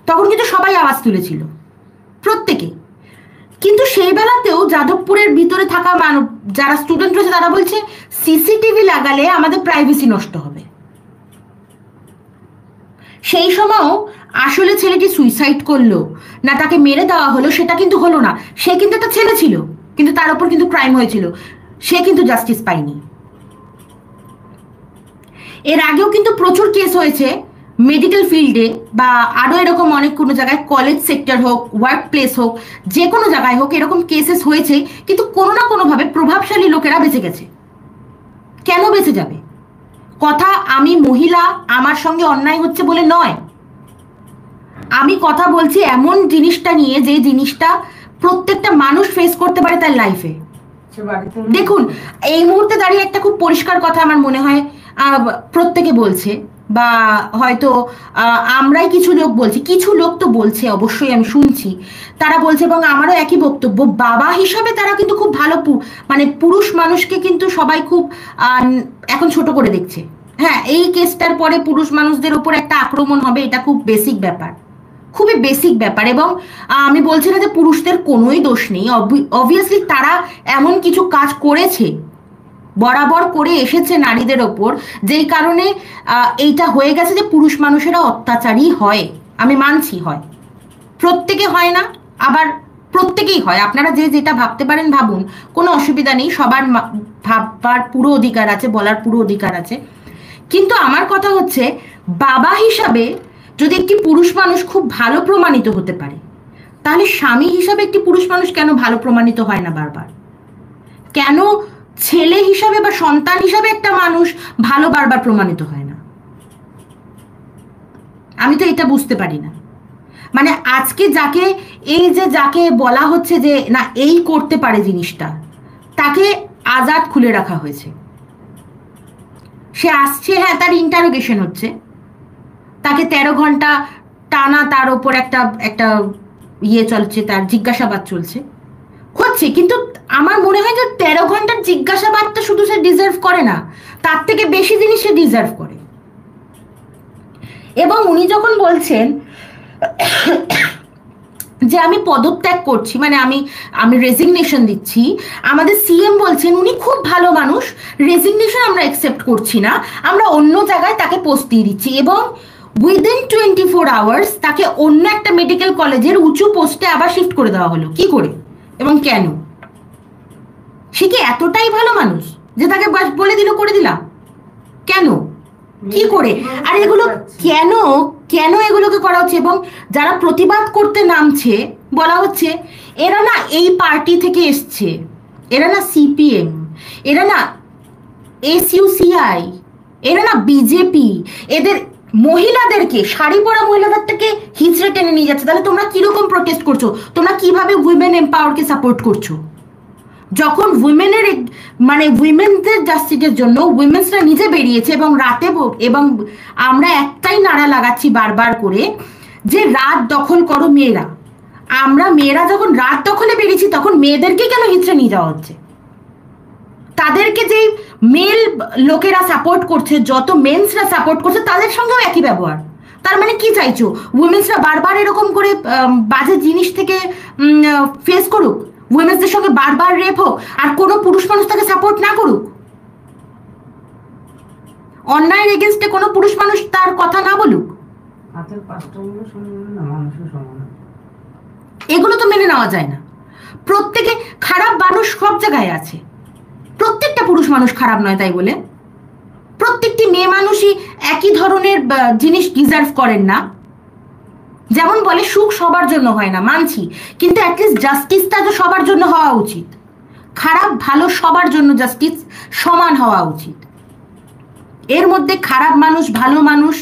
তখন কিন্তু সবাই আওয়াজ তুলেছিল, প্রত্যেকে। কিন্তু সেই বেলাতেও যাদবপুরের ভিতরে থাকা যারা স্টুডেন্ট রয়েছে তারা বলছে সিসিটিভি লাগালে আমাদের প্রাইভেসি নষ্ট হবে। সেই সময়ও আসলে ছেলেটি সুইসাইড করলো না তাকে মেরে দেওয়া হলো সেটা কিন্তু হলো না। সে কিন্তু একটা ছেলে ছিল, কিন্তু তার উপর কিন্তু ক্রাইম হয়েছিল, সে কিন্তু জাস্টিস পায়নি। এর আগেও কিন্তু প্রচুর কেস হয়েছে মেডিকেল ফিল্ডে বা আরো এরকম অনেক কোনো জায়গায়, কলেজ সেক্টর হোক, ওয়ার্ক প্লেস হোক, যে কোনো জায়গায় হোক, এরকম কেসেস হয়েছে, কিন্তু কোনো না কোনোভাবে প্রভাবশালী লোকেরা বেঁচে গেছে। কেন বেঁচে যাবে? কথা আমি মহিলা, আমার সঙ্গে অন্যায় হচ্ছে বলে নয়, আমি কথা বলছি এমন জিনিসটা নিয়ে যে জিনিসটা প্রত্যেকটা মানুষ ফেস করতে পারে তার লাইফে। দেখুন এই মুহূর্তে দাঁড়িয়ে একটা খুব পরিষ্কার কথা আমার মনে হয় প্রত্যেকে বলছে, বা হয়তো আমরাই কিছু লোক বলছি, কিছু লোক তো বলছে অবশ্যই, আমি শুনছি তারা বলছে, এবং আমারও একই বক্তব্য। বাবা হিসাবে তারা কিন্তু খুব ভালো, মানে পুরুষ মানুষকে কিন্তু সবাই খুব এখন ছোট করে দেখছে। হ্যাঁ, এই কেসটার পরে পুরুষ মানুষদের উপর একটা আক্রমণ হবে, এটা খুব বেসিক ব্যাপার, খুবই বেসিক ব্যাপার। এবং আমি বলছি না যে পুরুষদের কোনোই দোষ নেই, অবভিয়াসলি তারা এমন কিছু কাজ করেছে, বরাবর করে এসেছে নারীদের ওপর, যেই কারণে এইটা হয়ে গেছে যে পুরুষ মানুষেরা অত্যাচারী হয়। আমি মানছি হয়, প্রত্যেকে হয় না, আবার প্রত্যেকেই হয়। আপনারা যে যেটা ভাবতে পারেন ভাবুন, কোনো অসুবিধা নেই, সবার ভাববার পুরো অধিকার আছে, বলার পুরো অধিকার আছে। কিন্তু আমার কথা হচ্ছে, বাবা হিসাবে যদি একটি পুরুষ মানুষ খুব ভালো প্রমাণিত হতে পারে, তাহলে স্বামী হিসাবে একটি পুরুষ মানুষ কেন ভালো প্রমাণিত হয় না বারবার? কেন ছেলে হিসাবে বা সন্তান হিসাবে একটা মানুষ ভালো বারবার প্রমাণিত হয় না? আমি তো এটা বুঝতে পারি না। মানে আজকে যাকে বলা হচ্ছে যে না এই করতে পারে জিনিসটা, তাকে আজাদ খুলে রাখা হয়েছে। সে আসছে, হ্যাঁ তার ইন্টারোগেশন হচ্ছে, তাকে 13 ঘন্টা টানা তার ওপর একটা ইয়ে চলছে, তার জিজ্ঞাসাবাদ চলছে হচ্ছে। কিন্তু আমার মনে হয় যে 13 ঘন্টার জিজ্ঞাসাবাদটা শুধু সে ডিজার্ভ করে না, তার থেকে বেশি জিনিস সে ডিজার্ভ করে। এবং উনি যখন বলছেন যে আমি পদত্যাগ করছি, মানে আমি রেজিগনেশন দিচ্ছি, আমাদের সিএম বলছেন উনি খুব ভালো মানুষ, রেজিগনেশন আমরা অ্যাকসেপ্ট করছি না, আমরা অন্য জায়গায় তাকে পোস্ট দিয়ে দিচ্ছি, এবং উইদিন 24 আওয়ার্স তাকে অন্য একটা মেডিকেল কলেজের উঁচু পোস্টে আবার শিফট করে দেওয়া হলো। কি করে এবং কেন? সে কি এতটাই ভালো মানুষ যে তাকে বলে দিল করে দিলাম? কেন, কি করে? আর এগুলো কেন এগুলোকে করা হচ্ছে? এবং যারা প্রতিবাদ করতে নামছে, বলা হচ্ছে এরা না এই পার্টি থেকে এসছে, এরা না সিপিএম, এরা না এসইউসিআই, এরা না বিজেপি, এদের মহিলাদেরকে, শাড়ি পরা মহিলাদের থেকে হিচড়ে টেনে নিয়ে যাচ্ছে। তাহলে তোমরা কিরকম প্রোটেস্ট করছো? তোমরা কিভাবে উইমেন এম্পাওয়ারকে সাপোর্ট করছো? যখন উইমেনদের জাস্টিসের জন্য উইমেন্সরা নিজে বেরিয়েছে এবং এবং আমরা একটাই নারা লাগাচ্ছি বারবার করে যে রাত দখল করো মেয়েরা। মেয়েরা যখন রাত দখলে বেরিয়েছি, তখন মেয়েদেরকে কেন হিচড়ে নিয়ে যাওয়া হচ্ছে? তাদেরকে যে মেল লোকেরা সাপোর্ট করছে, যত মেন্সরা সাপোর্ট করছে, তাদের সঙ্গেও একই ব্যবহার। তার মানে কি চাইছো? উইমেন্সরা বারবার এরকম করে বাজে জিনিস থেকে ফেস করুক, উইমেন্সদের সঙ্গে বারবার রেপ হোক, আর কোনো পুরুষ মানুষ তাকে সাপোর্ট না করুক, অন্যায়ের এগেনস্টে কোনো পুরুষ মানুষ তার কথা না বলুক? এগুলো তো মেনে নেওয়া যায় না। প্রত্যেকে খারাপ মানুষ সব জায়গায় আছে, প্রত্যেকটা পুরুষ মানুষ খারাপ নয় তাই বলে প্রত্যেকটি মেয়ে মানুষই একই ধরনের জিনিস ডিজার্ভ করেন না। যেমন বলে সুখ সবার জন্য হয় না, মানছি, কিন্তু অ্যাটলিস্ট জাস্টিসটা তো সবার জন্য হওয়া উচিত। খারাপ ভালো সবার জন্য জাস্টিস সমান হওয়া উচিত। এর মধ্যে খারাপ মানুষ, ভালো মানুষ,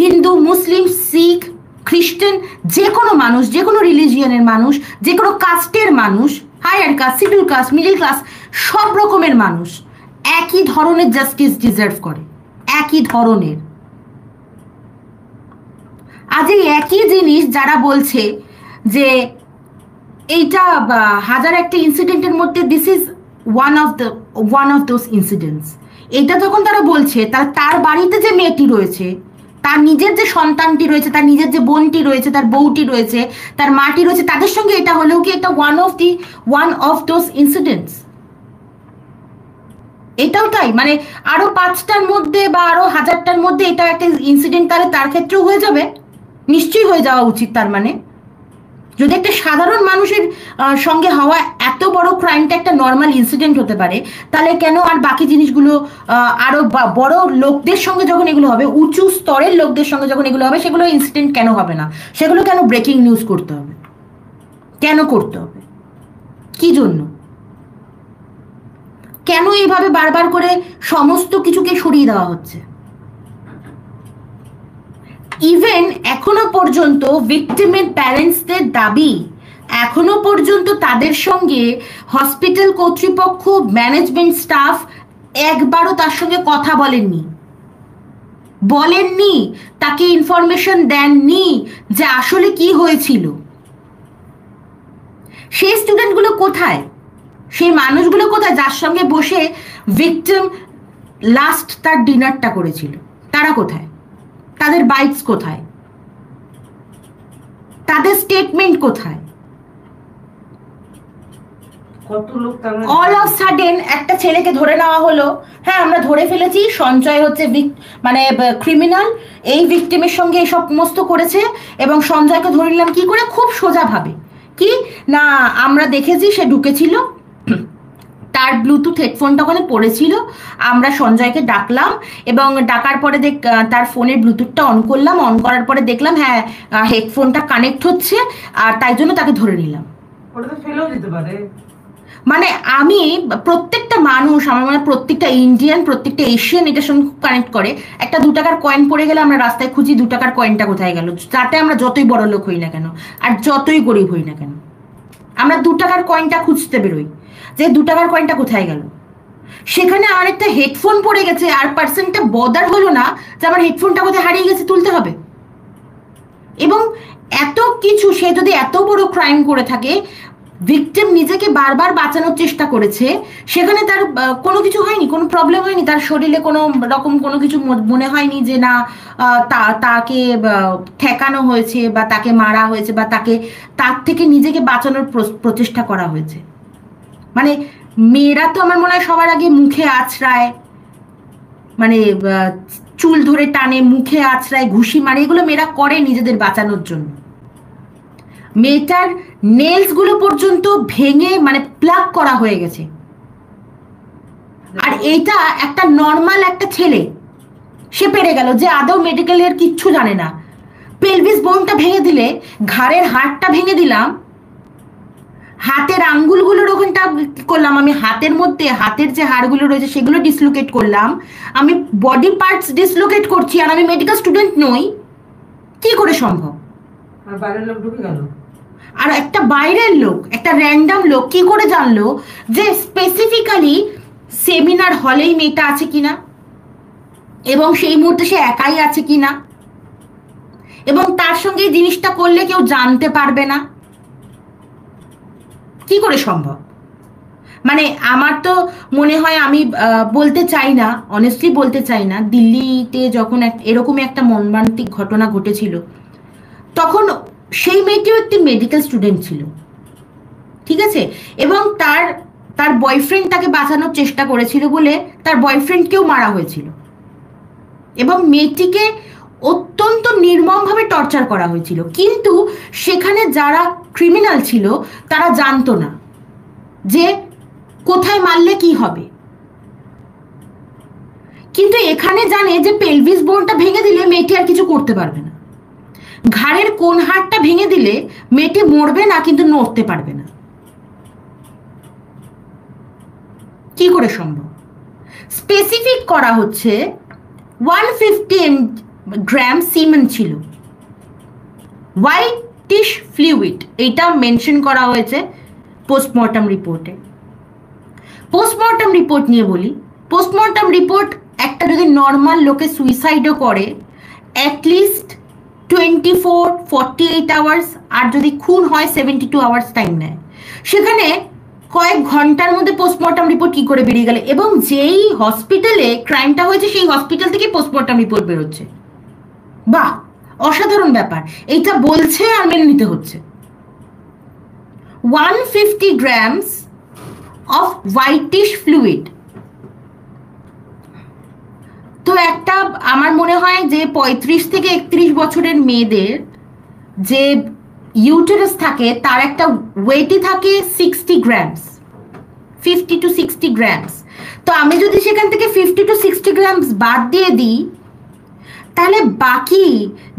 হিন্দু, মুসলিম, শিখ, খ্রিস্টান, যে কোনো মানুষ, যে কোনো রিলিজিয়নের মানুষ, যে কোনো কাস্টের মানুষ, higher caste, schedule caste, middle class, সব রকমের মানুষ একই ধরনের জাস্টিস ডিজার্ভ করে, একই ধরনের। আজ এই একই জিনিস যারা বলছে যে এইটা হাজার একটা ইনসিডেন্টের মধ্যে this is one of those incidents, এটা যখন তারা বলছে, তার বাড়িতে যে মেয়েটি রয়েছে, তার নিজের যে সন্তানটি রয়েছে, তার নিজের যে বোনটি রয়েছে, তার বউটি রয়েছে, তার মাটি রয়েছে, তাদের সঙ্গে এটা হলেও কি এটা ওয়ান অফ দোজ ইনসিডেন্টস? এটাও তাই, মানে আরো 5টার মধ্যে বা আরো 1000টার মধ্যে এটা একটা ইনসিডেন্ট, তাহলে তার ক্ষেত্রেও হয়ে যাবে, নিশ্চয়ই হয়ে যাওয়া উচিত। তার মানে যদি একটা সাধারণ মানুষের সঙ্গে হওয়া এত বড় ক্রাইমটা একটা নর্মাল ইনসিডেন্ট হতে পারে, তাহলে কেন আর বাকি জিনিসগুলো আরো বড় লোকদের সঙ্গে যখন এগুলো হবে, উঁচু স্তরের লোকদের সঙ্গে যখন এগুলো হবে, সেগুলো ইনসিডেন্ট কেন হবে না? সেগুলো কেন ব্রেকিং নিউজ করতে হবে? কেন করতে হবে? কি জন্য? কেন এইভাবে বারবার করে সমস্ত কিছুকে সরিয়ে দেওয়া হচ্ছে? ইভেন এখনো পর্যন্ত ভিকটিমের প্যারেন্টসদের দাবি, এখনো পর্যন্ত তাদের সঙ্গে হসপিটাল কর্তৃপক্ষ, ম্যানেজমেন্ট স্টাফ একবারও তার সঙ্গে কথা বলেননি, তাকে ইনফরমেশন দেননি যে আসলে কি হয়েছিল। সেই স্টুডেন্টগুলো কোথায়? সেই মানুষগুলো কোথায় যার সঙ্গে বসে ভিকটিম লাস্ট তার ডিনারটা করেছিল? তারা কোথায়? তাদের বাইটস কোথায়? তাদের স্টেটমেন্ট কোথায়? কত লোক তার মানে অল অফ সাডেন একটা ছেলেকে ধরে নেওয়া হলো। হ্যাঁ, আমরা ধরে ফেলেছি সঞ্জয় হচ্ছে মানে ক্রিমিনাল, এই ভিকটিমের সঙ্গে এই সমস্ত করেছে, এবং সঞ্জয়কে ধরে নিলাম কি করে, খুব সোজাভাবে। কি না, আমরা দেখেছি সে ঢুকেছিল, তার ব্লুটুথ হেডফোনটা ওখানে পড়েছিল, আমরা সঞ্জয়কে ডাকলাম এবং ডাকার পরে তার ফোনের ব্লুটুথটা অন করলাম, অন করার পরে দেখলাম হ্যাঁ হেডফোনটা কানেক্ট হচ্ছে, আর তাই জন্য তাকে ধরে নিলাম। ওটা তো ফেলেও দিতে পারে। মানে আমি প্রত্যেকটা মানুষ, আমার মনে হয় প্রত্যেকটা ইন্ডিয়ান, প্রত্যেকটা এশিয়ান এটার সঙ্গে কানেক্ট করে। একটা 2 টাকার কয়েন পড়ে গেলে আমরা রাস্তায় খুঁজি 2 টাকার কয়েনটা কোথায় গেল, যাতে আমরা যতই বড় লোক হই না কেন আর যতই গরিব হই না কেন, আমরা 2 টাকার কয়েনটা খুঁজতে বেরোই যে 2 টাকার কয়েনটা কোথায় গেল। সেখানে আমার একটা হেডফোন পড়ে গেছে, আর পার্সনটা বদার হলো না যে আমার হেডফোনটা কোথায় হারিয়ে গেছে, তুলতে হবে। এবং এত কিছু, সে যদি এত বড় ক্রাইম করে থাকে, ভিকটিম নিজেকে বারবার বাঁচানোর চেষ্টা করেছে, সেখানে তার কোনো কিছু হয়নি, কোনো প্রবলেম হয়নি, তার শরীরে কোনো রকম কোনো কিছু মনে হয়নি যে না তাকে ঠেকানো হয়েছে বা তাকে মারা হয়েছে বা তার থেকে নিজেকে বাঁচানোর প্রচেষ্টা করা হয়েছে। মানে মেয়েরা তো আমার মনে হয় সবার আগে মুখে আছড়ায়, মানে চুল ধরে টানে, মুখে আছড়ায়, ঘুষি মারে, এগুলো মেয়েরা করে নিজেদের বাঁচানোর জন্য। মেয়েটার নেলস গুলো পর্যন্ত ভেঙে মানে প্লাগ করা হয়ে গেছে। আর এইটা একটা নর্মাল একটা ছেলে, সে পেরে গেল যে আদৌ মেডিকেলের কিচ্ছু জানে না। পেলভিস বোনটা ভেঙে দিলে, ঘাড়ের হাড়টা ভেঙে দিলাম, হাতের আঙ্গুলগুলোর ওখানটা করলাম, আমি হাতের মধ্যে হাতের যে হাড়গুলো রয়েছে সেগুলো ডিসলোকেট করলাম, আমি বডি পার্টস ডিসলোকেট করছি, আর আমি মেডিকেল স্টুডেন্ট নই, কি করে সম্ভব? আর বাইরের লোক ঢুকে গেল। আর একটা বাইরের লোক, একটা র্যান্ডম লোক কি করে জানলো যে স্পেসিফিক্যালি সেমিনার হলেই মেয়েটা আছে কিনা, এবং সেই মুহূর্তে সে একাই আছে কিনা, এবং তার সঙ্গে এই জিনিসটা করলে কেউ জানতে পারবে না, কি করে সম্ভব? মানে আমার তো মনে হয়, আমি বলতে চাই না, অনেস্টলি বলতে চাই না, দিল্লিতে যখন এরকম একটা মর্মান্তিক ঘটনা ঘটেছিল, তখন সেই মেয়েটিও একটি মেডিকেল স্টুডেন্ট ছিল, ঠিক আছে, এবং তার বয়ফ্রেন্ড তাকে বাঁচানোর চেষ্টা করেছিল বলে তার বয়ফ্রেন্ডকেও মারা হয়েছিল, এবং মেয়েটিকে অত্যন্ত নির্মমভাবে টর্চার করা হয়েছিল। কিন্তু সেখানে যারা ক্রিমিনাল ছিল তারা জানতো না যে কোথায় মারলে কি হবে, কিন্তু এখানে জানে যে পেলভিস বোনটা ভেঙে দিলে মেয়েটি আর কিছু করতে পারবে না, ঘাড়ের কোন হাড়টা ভেঙে দিলে মেয়েটি মরবে না কিন্তু নড়তে পারবে না, কি করে সম্ভব? স্পেসিফিক করা হচ্ছে 150 গ্রাম সিমেন ছিল, হোয়াইটিশ ফ্লুইড, এটা মেনশন করা হয়েছে পোস্টমর্টম রিপোর্টে। পোস্টমর্টম রিপোর্ট নিয়ে বলি, পোস্টমর্টম রিপোর্ট একটা যদি নর্মাল লোকে সুইসাইডও করে অ্যাটলিস্ট 24-48 আওয়ার্স, আর যদি খুন হয় 72 আওয়ার্স টাইম নেয়। সেখানে কয়েক ঘন্টার মধ্যে পোস্টমর্টম রিপোর্ট কি করে বেরিয়ে গেল, এবং যেই হসপিটালে ক্রাইমটা হয়েছে সেই হসপিটাল থেকে পোস্টমর্টম রিপোর্ট বেরোচ্ছে। বাহ, অসাধারণ ব্যাপার, এইটা বলছে আর মেনে নিতে হচ্ছে। 150 গ্রামস অফ হোয়াইটিশ ফ্লুইড। তো একটা আমার মনে হয় যে 35 থেকে 31 বছরের মেয়েদের যে ইউটেরাস থাকে তার একটা ওয়েটই থাকে 60 গ্রামস, 50 to 60 গ্রামস। তো আমি যদি সেখান থেকে 50 to 60 গ্রামস বাদ দিয়ে দিই, তাহলে বাকি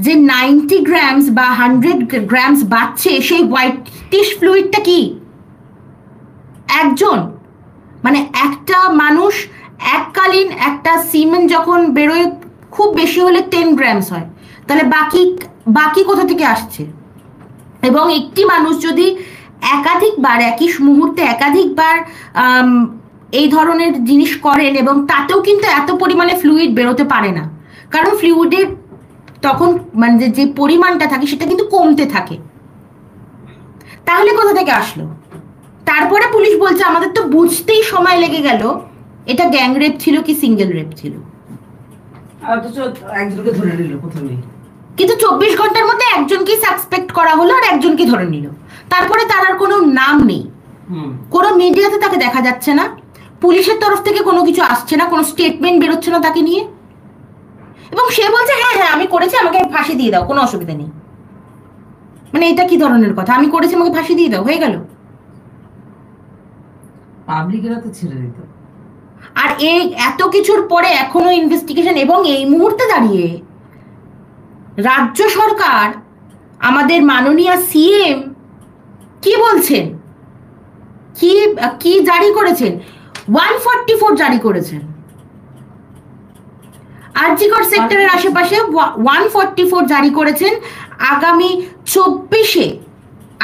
যে 90 গ্রামস বা 100 গ্রামস বাড়ছে, সেই হোয়াইটিশ ফ্লুইডটা কি একজন, মানে একটা মানুষ এককালীন একটা সিমেন যখন বেরোয় খুব বেশি হলে 10 গ্রামস হয়, তাহলে বাকি কোথা থেকে আসছে? এবং একটি মানুষ যদি একাধিকবার একই মুহূর্তে একাধিকবার এই ধরনের জিনিস করেন, এবং তাতেও কিন্তু এত পরিমাণে ফ্লুইড বেরোতে পারে না, কারণ ফ্লুইডের তখন মানে যে পরিমাণটা থাকে সেটা কিন্তু কমতে থাকে। তাহলে কোথা থেকে আসলো? তারপরে পুলিশ বলছে আমাদের তো বুঝতেই সময় লেগে গেল এটা গ্যাং রেপ ছিল কি সিঙ্গেল রেপ ছিল, অথচ একজনকে ধরে নিল প্রথমেই। কিন্তু 24 ঘন্টার মধ্যে একজনকে সাসপেক্ট করা হলো আর একজনকে ধরে নিল, তারপরে তার আর কোনো নাম নেই। কোনো মিডিয়াতে তাকে দেখা যাচ্ছে না, পুলিশের তরফ থেকে কোনো কিছু আসছে না, কোনো স্টেটমেন্ট বেরোচ্ছে না তাকে নিয়ে, এবং সে বলছে হ্যাঁ হ্যাঁ আমি করেছি, আমাকে ফাঁসি দিয়ে দাও, কোনো অসুবিধা নেই। মানে এটা কি ধরনের কথা? আমি করেছি, আমাকে ফাঁসি দিয়ে দাও, হয়ে গেল। পাবলিকেরা তো ছেড়ে দিত। আর এই এত কিছুর পরে এখনো ইনভেস্টিগেশন, এবং এই মুহূর্তে দাঁড়িয়ে রাজ্য সরকার, আমাদের মাননীয় সিএম কি বলছেন, কি কি জারি করেছেন? 144 জারি করেছেন। আরজিকর সেক্টরের আশেপাশে 144 জারি করেছেন। আগামী 24শে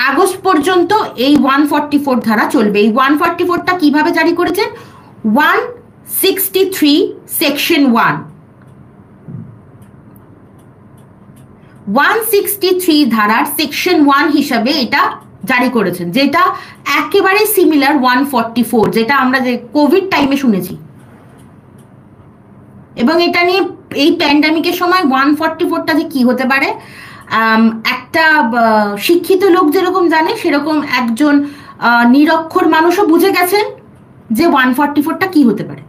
আগস্ট পর্যন্ত এই 144 ধারা চলবে। এই 144টা কিভাবে জারি করেছেন? 163 সেকশন 163 ধারার সেকশন 1 হিসাবে এটা জারি করেছেন, যেটা একেবারে সিমিলার 144, যেটা আমরা যে কোভিড টাইমে শুনেছি। এবং এটা নিয়ে এই প্যান্ডামিকের সময় 144টা যে কি হতে পারে, একটা শিক্ষিত লোক যেরকম জানে, সেরকম একজন নিরক্ষর মানুষও বুঝে গেছেন যে 144টা কি হতে পারে।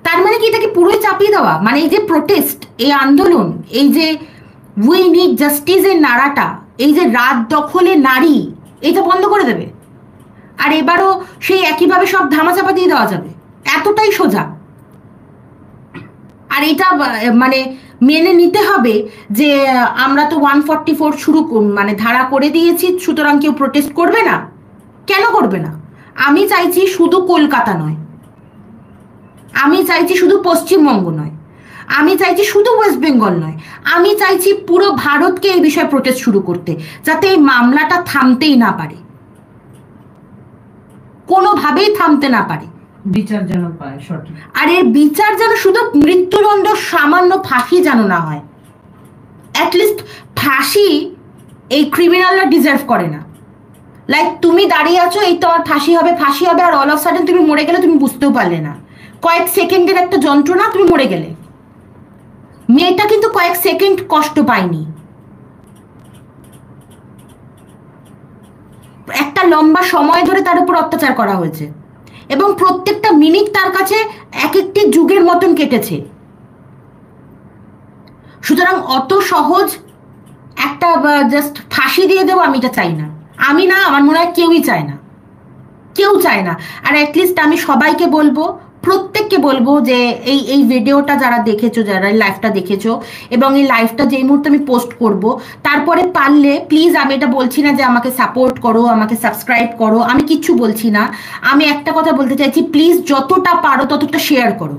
তার মানে কি এটাকে পুরোই চাপিয়ে দেওয়া? মানে এই যে প্রোটেস্ট, এই আন্দোলন, এই যে উই নিড জাস্টিস এর নাড়াটা, এই যে রাত দখলে নারী, এটা বন্ধ করে দেবে, আর এবারও সেই একইভাবে সব ধামাচাপা দিয়ে দেওয়া যাবে, এতটাই সোজা। আর এটা মানে মেনে নিতে হবে যে আমরা তো 144 মানে ধারা করে দিয়েছি, সুতরাং কেউ প্রোটেস্ট করবে না। কেন করবে না? আমি চাইছি শুধু কলকাতা নয়, আমি চাইছি শুধু পশ্চিমবঙ্গ নয়, আমি চাইছি শুধু ওয়েস্ট বেঙ্গল নয়, আমি চাইছি পুরো ভারতকে এই বিষয়ে প্রোটেস্ট শুরু করতে, যাতে এই মামলাটা থামতেই না পারে, কোনোভাবেই থামতে না পারে, বিচার যেন পায় সঠিক। আর এর বিচার যেন শুধু মৃত্যুদণ্ড, সামান্য ফাঁসি যেন না হয়। অ্যাটলিস্ট ফাঁসি এই ক্রিমিনালরা ডিজার্ভ করে না। লাইক তুমি দাঁড়িয়ে আছো, এই তোমার ফাঁসি হবে, ফাঁসি হবে, আর অল অফ সাডেন তুমি মরে গেলে, তুমি বুঝতেও পারলে না, কয়েক সেকেন্ডের একটা যন্ত্রণা, তুমি মরে গেলে। মেয়েটা কিন্তু কয়েক সেকেন্ড কষ্ট পায়নি, একটা লম্বা সময় ধরে তার উপর অত্যাচার করা হয়েছে, এবং প্রত্যেকটা মিনিট তার কাছে এক একটি যুগের মতন কেটেছে। সুতরাং অত সহজ একটা জাস্ট ফাঁসি দিয়ে দেবো আমি এটা চাই না, আমি না, আমার মনে হয় কেউই চায় না, কেউ চায় না। আর অ্যাটলিস্ট আমি সবাইকে বলবো, প্রত্যেককে বলবো যে এই ভিডিওটা যারা দেখেছো, যারা এই লাইভটা দেখেছো, এবং এই লাইভটা যেই মুহূর্তে আমি পোস্ট করব, তারপরে পারলে প্লিজ, আমি এটা বলছি না যে আমাকে সাপোর্ট করো, আমাকে সাবস্ক্রাইব করো, আমি কিচ্ছু বলছি না। আমি একটা কথা বলতে চাইছি, প্লিজ যতটা পারো ততটা শেয়ার করো,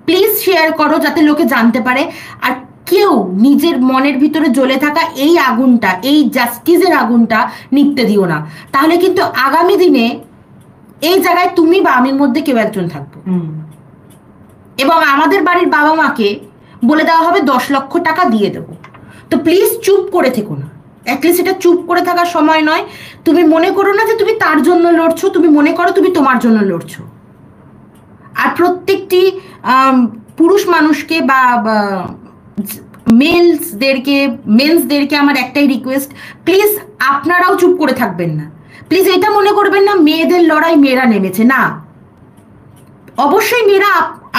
প্লিজ শেয়ার করো, যাতে লোকে জানতে পারে। আর কেউ নিজের মনের ভিতরে জ্বলে থাকা এই আগুনটা, এই জাস্টিসের আগুনটা নিভতে দিও না, তাহলে কিন্তু আগামী দিনে এই জায়গায় তুমি বা আমির মধ্যে কেউ একজন থাকবো, এবং আমাদের বাড়ির বাবা মাকে বলে দেওয়া হবে 10 লক্ষ টাকা দিয়ে দেবো। তো প্লিজ চুপ করে থেকো না, অ্যাটলিস্ট এটা চুপ করে থাকার সময় নয়। তুমি মনে করো না যে তুমি তার জন্য লড়ছো, তুমি মনে করো তুমি তোমার জন্য লড়ছো। আর প্রত্যেকটি পুরুষ মানুষকে বা মেন্সদেরকে আমার একটাই রিকোয়েস্ট, প্লিজ আপনারাও চুপ করে থাকবেন না। প্লিজ এটা মনে করবেন না মেয়েদের লড়াই মেয়েরা নেমেছে, না, অবশ্যই মেয়েরা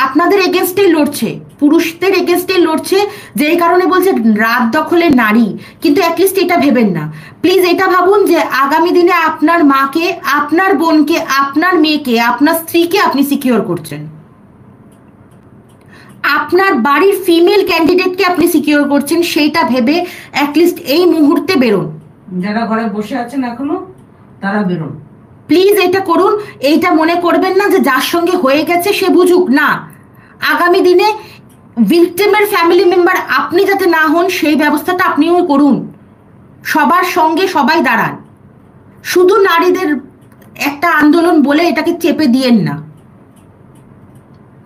আপনাদের এগেনস্টে লড়ছে, পুরুষদের এগেনস্টে লড়ছে, যেই কারণে বলছে রাত দখলে নারী। কিন্তু অ্যাটলিস্ট এটা ভেবেন না, প্লিজ এটা ভাবুন যে আগামী দিনে আপনার মাকে, আপনার বোনকে, আপনার মেয়েকে, আপনার স্ত্রীকে আপনি সিকিউর করছেন, আপনার বাড়ির ফিমেল ক্যান্ডিডেটকে আপনি সিকিউর করছেন, সেইটা ভেবে অ্যাটলিস্ট এই মুহূর্তে বেরোন। যারা ঘরে বসে আছেন এখনো, তারা বেরোন, প্লিজ এটা করুন। এইটা মনে করবেন না যে যার সঙ্গে হয়ে গেছে সে বুঝুক না, আগামী দিনে ভিকটিমের ফ্যামিলি মেম্বার আপনি যাতে না হন, সেই ব্যবস্থাটা আপনিও করুন। সবার সঙ্গে সবাই দাঁড়ান, শুধু নারীদের একটা আন্দোলন বলে এটাকে চেপে দিয়েন না,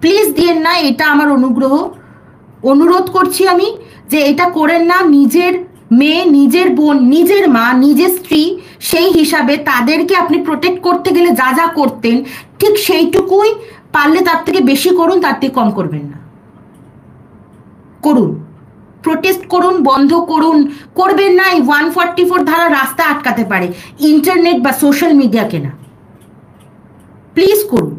প্লিজ দিয়েন না। এটা আমার অনুরোধ করছি আমি, যে এটা করেন না। নিজের মেয়ে, নিজের বোন, নিজের মা, নিজের স্ত্রী, সেই হিসাবে তাদেরকে আপনি প্রোটেক্ট করতে গেলে যা যা করতেন ঠিক সেইটুকুই, পারলে তার থেকে বেশি করুন, তার থেকে কম করবেন না, করুন। প্রোটেস্ট করুন, বন্ধ করুন। করবেন না, এই 144 ধারা রাস্তা আটকাতে পারে, ইন্টারনেট বা সোশ্যাল মিডিয়াকে না। প্লিজ করুন।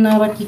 না আবার কি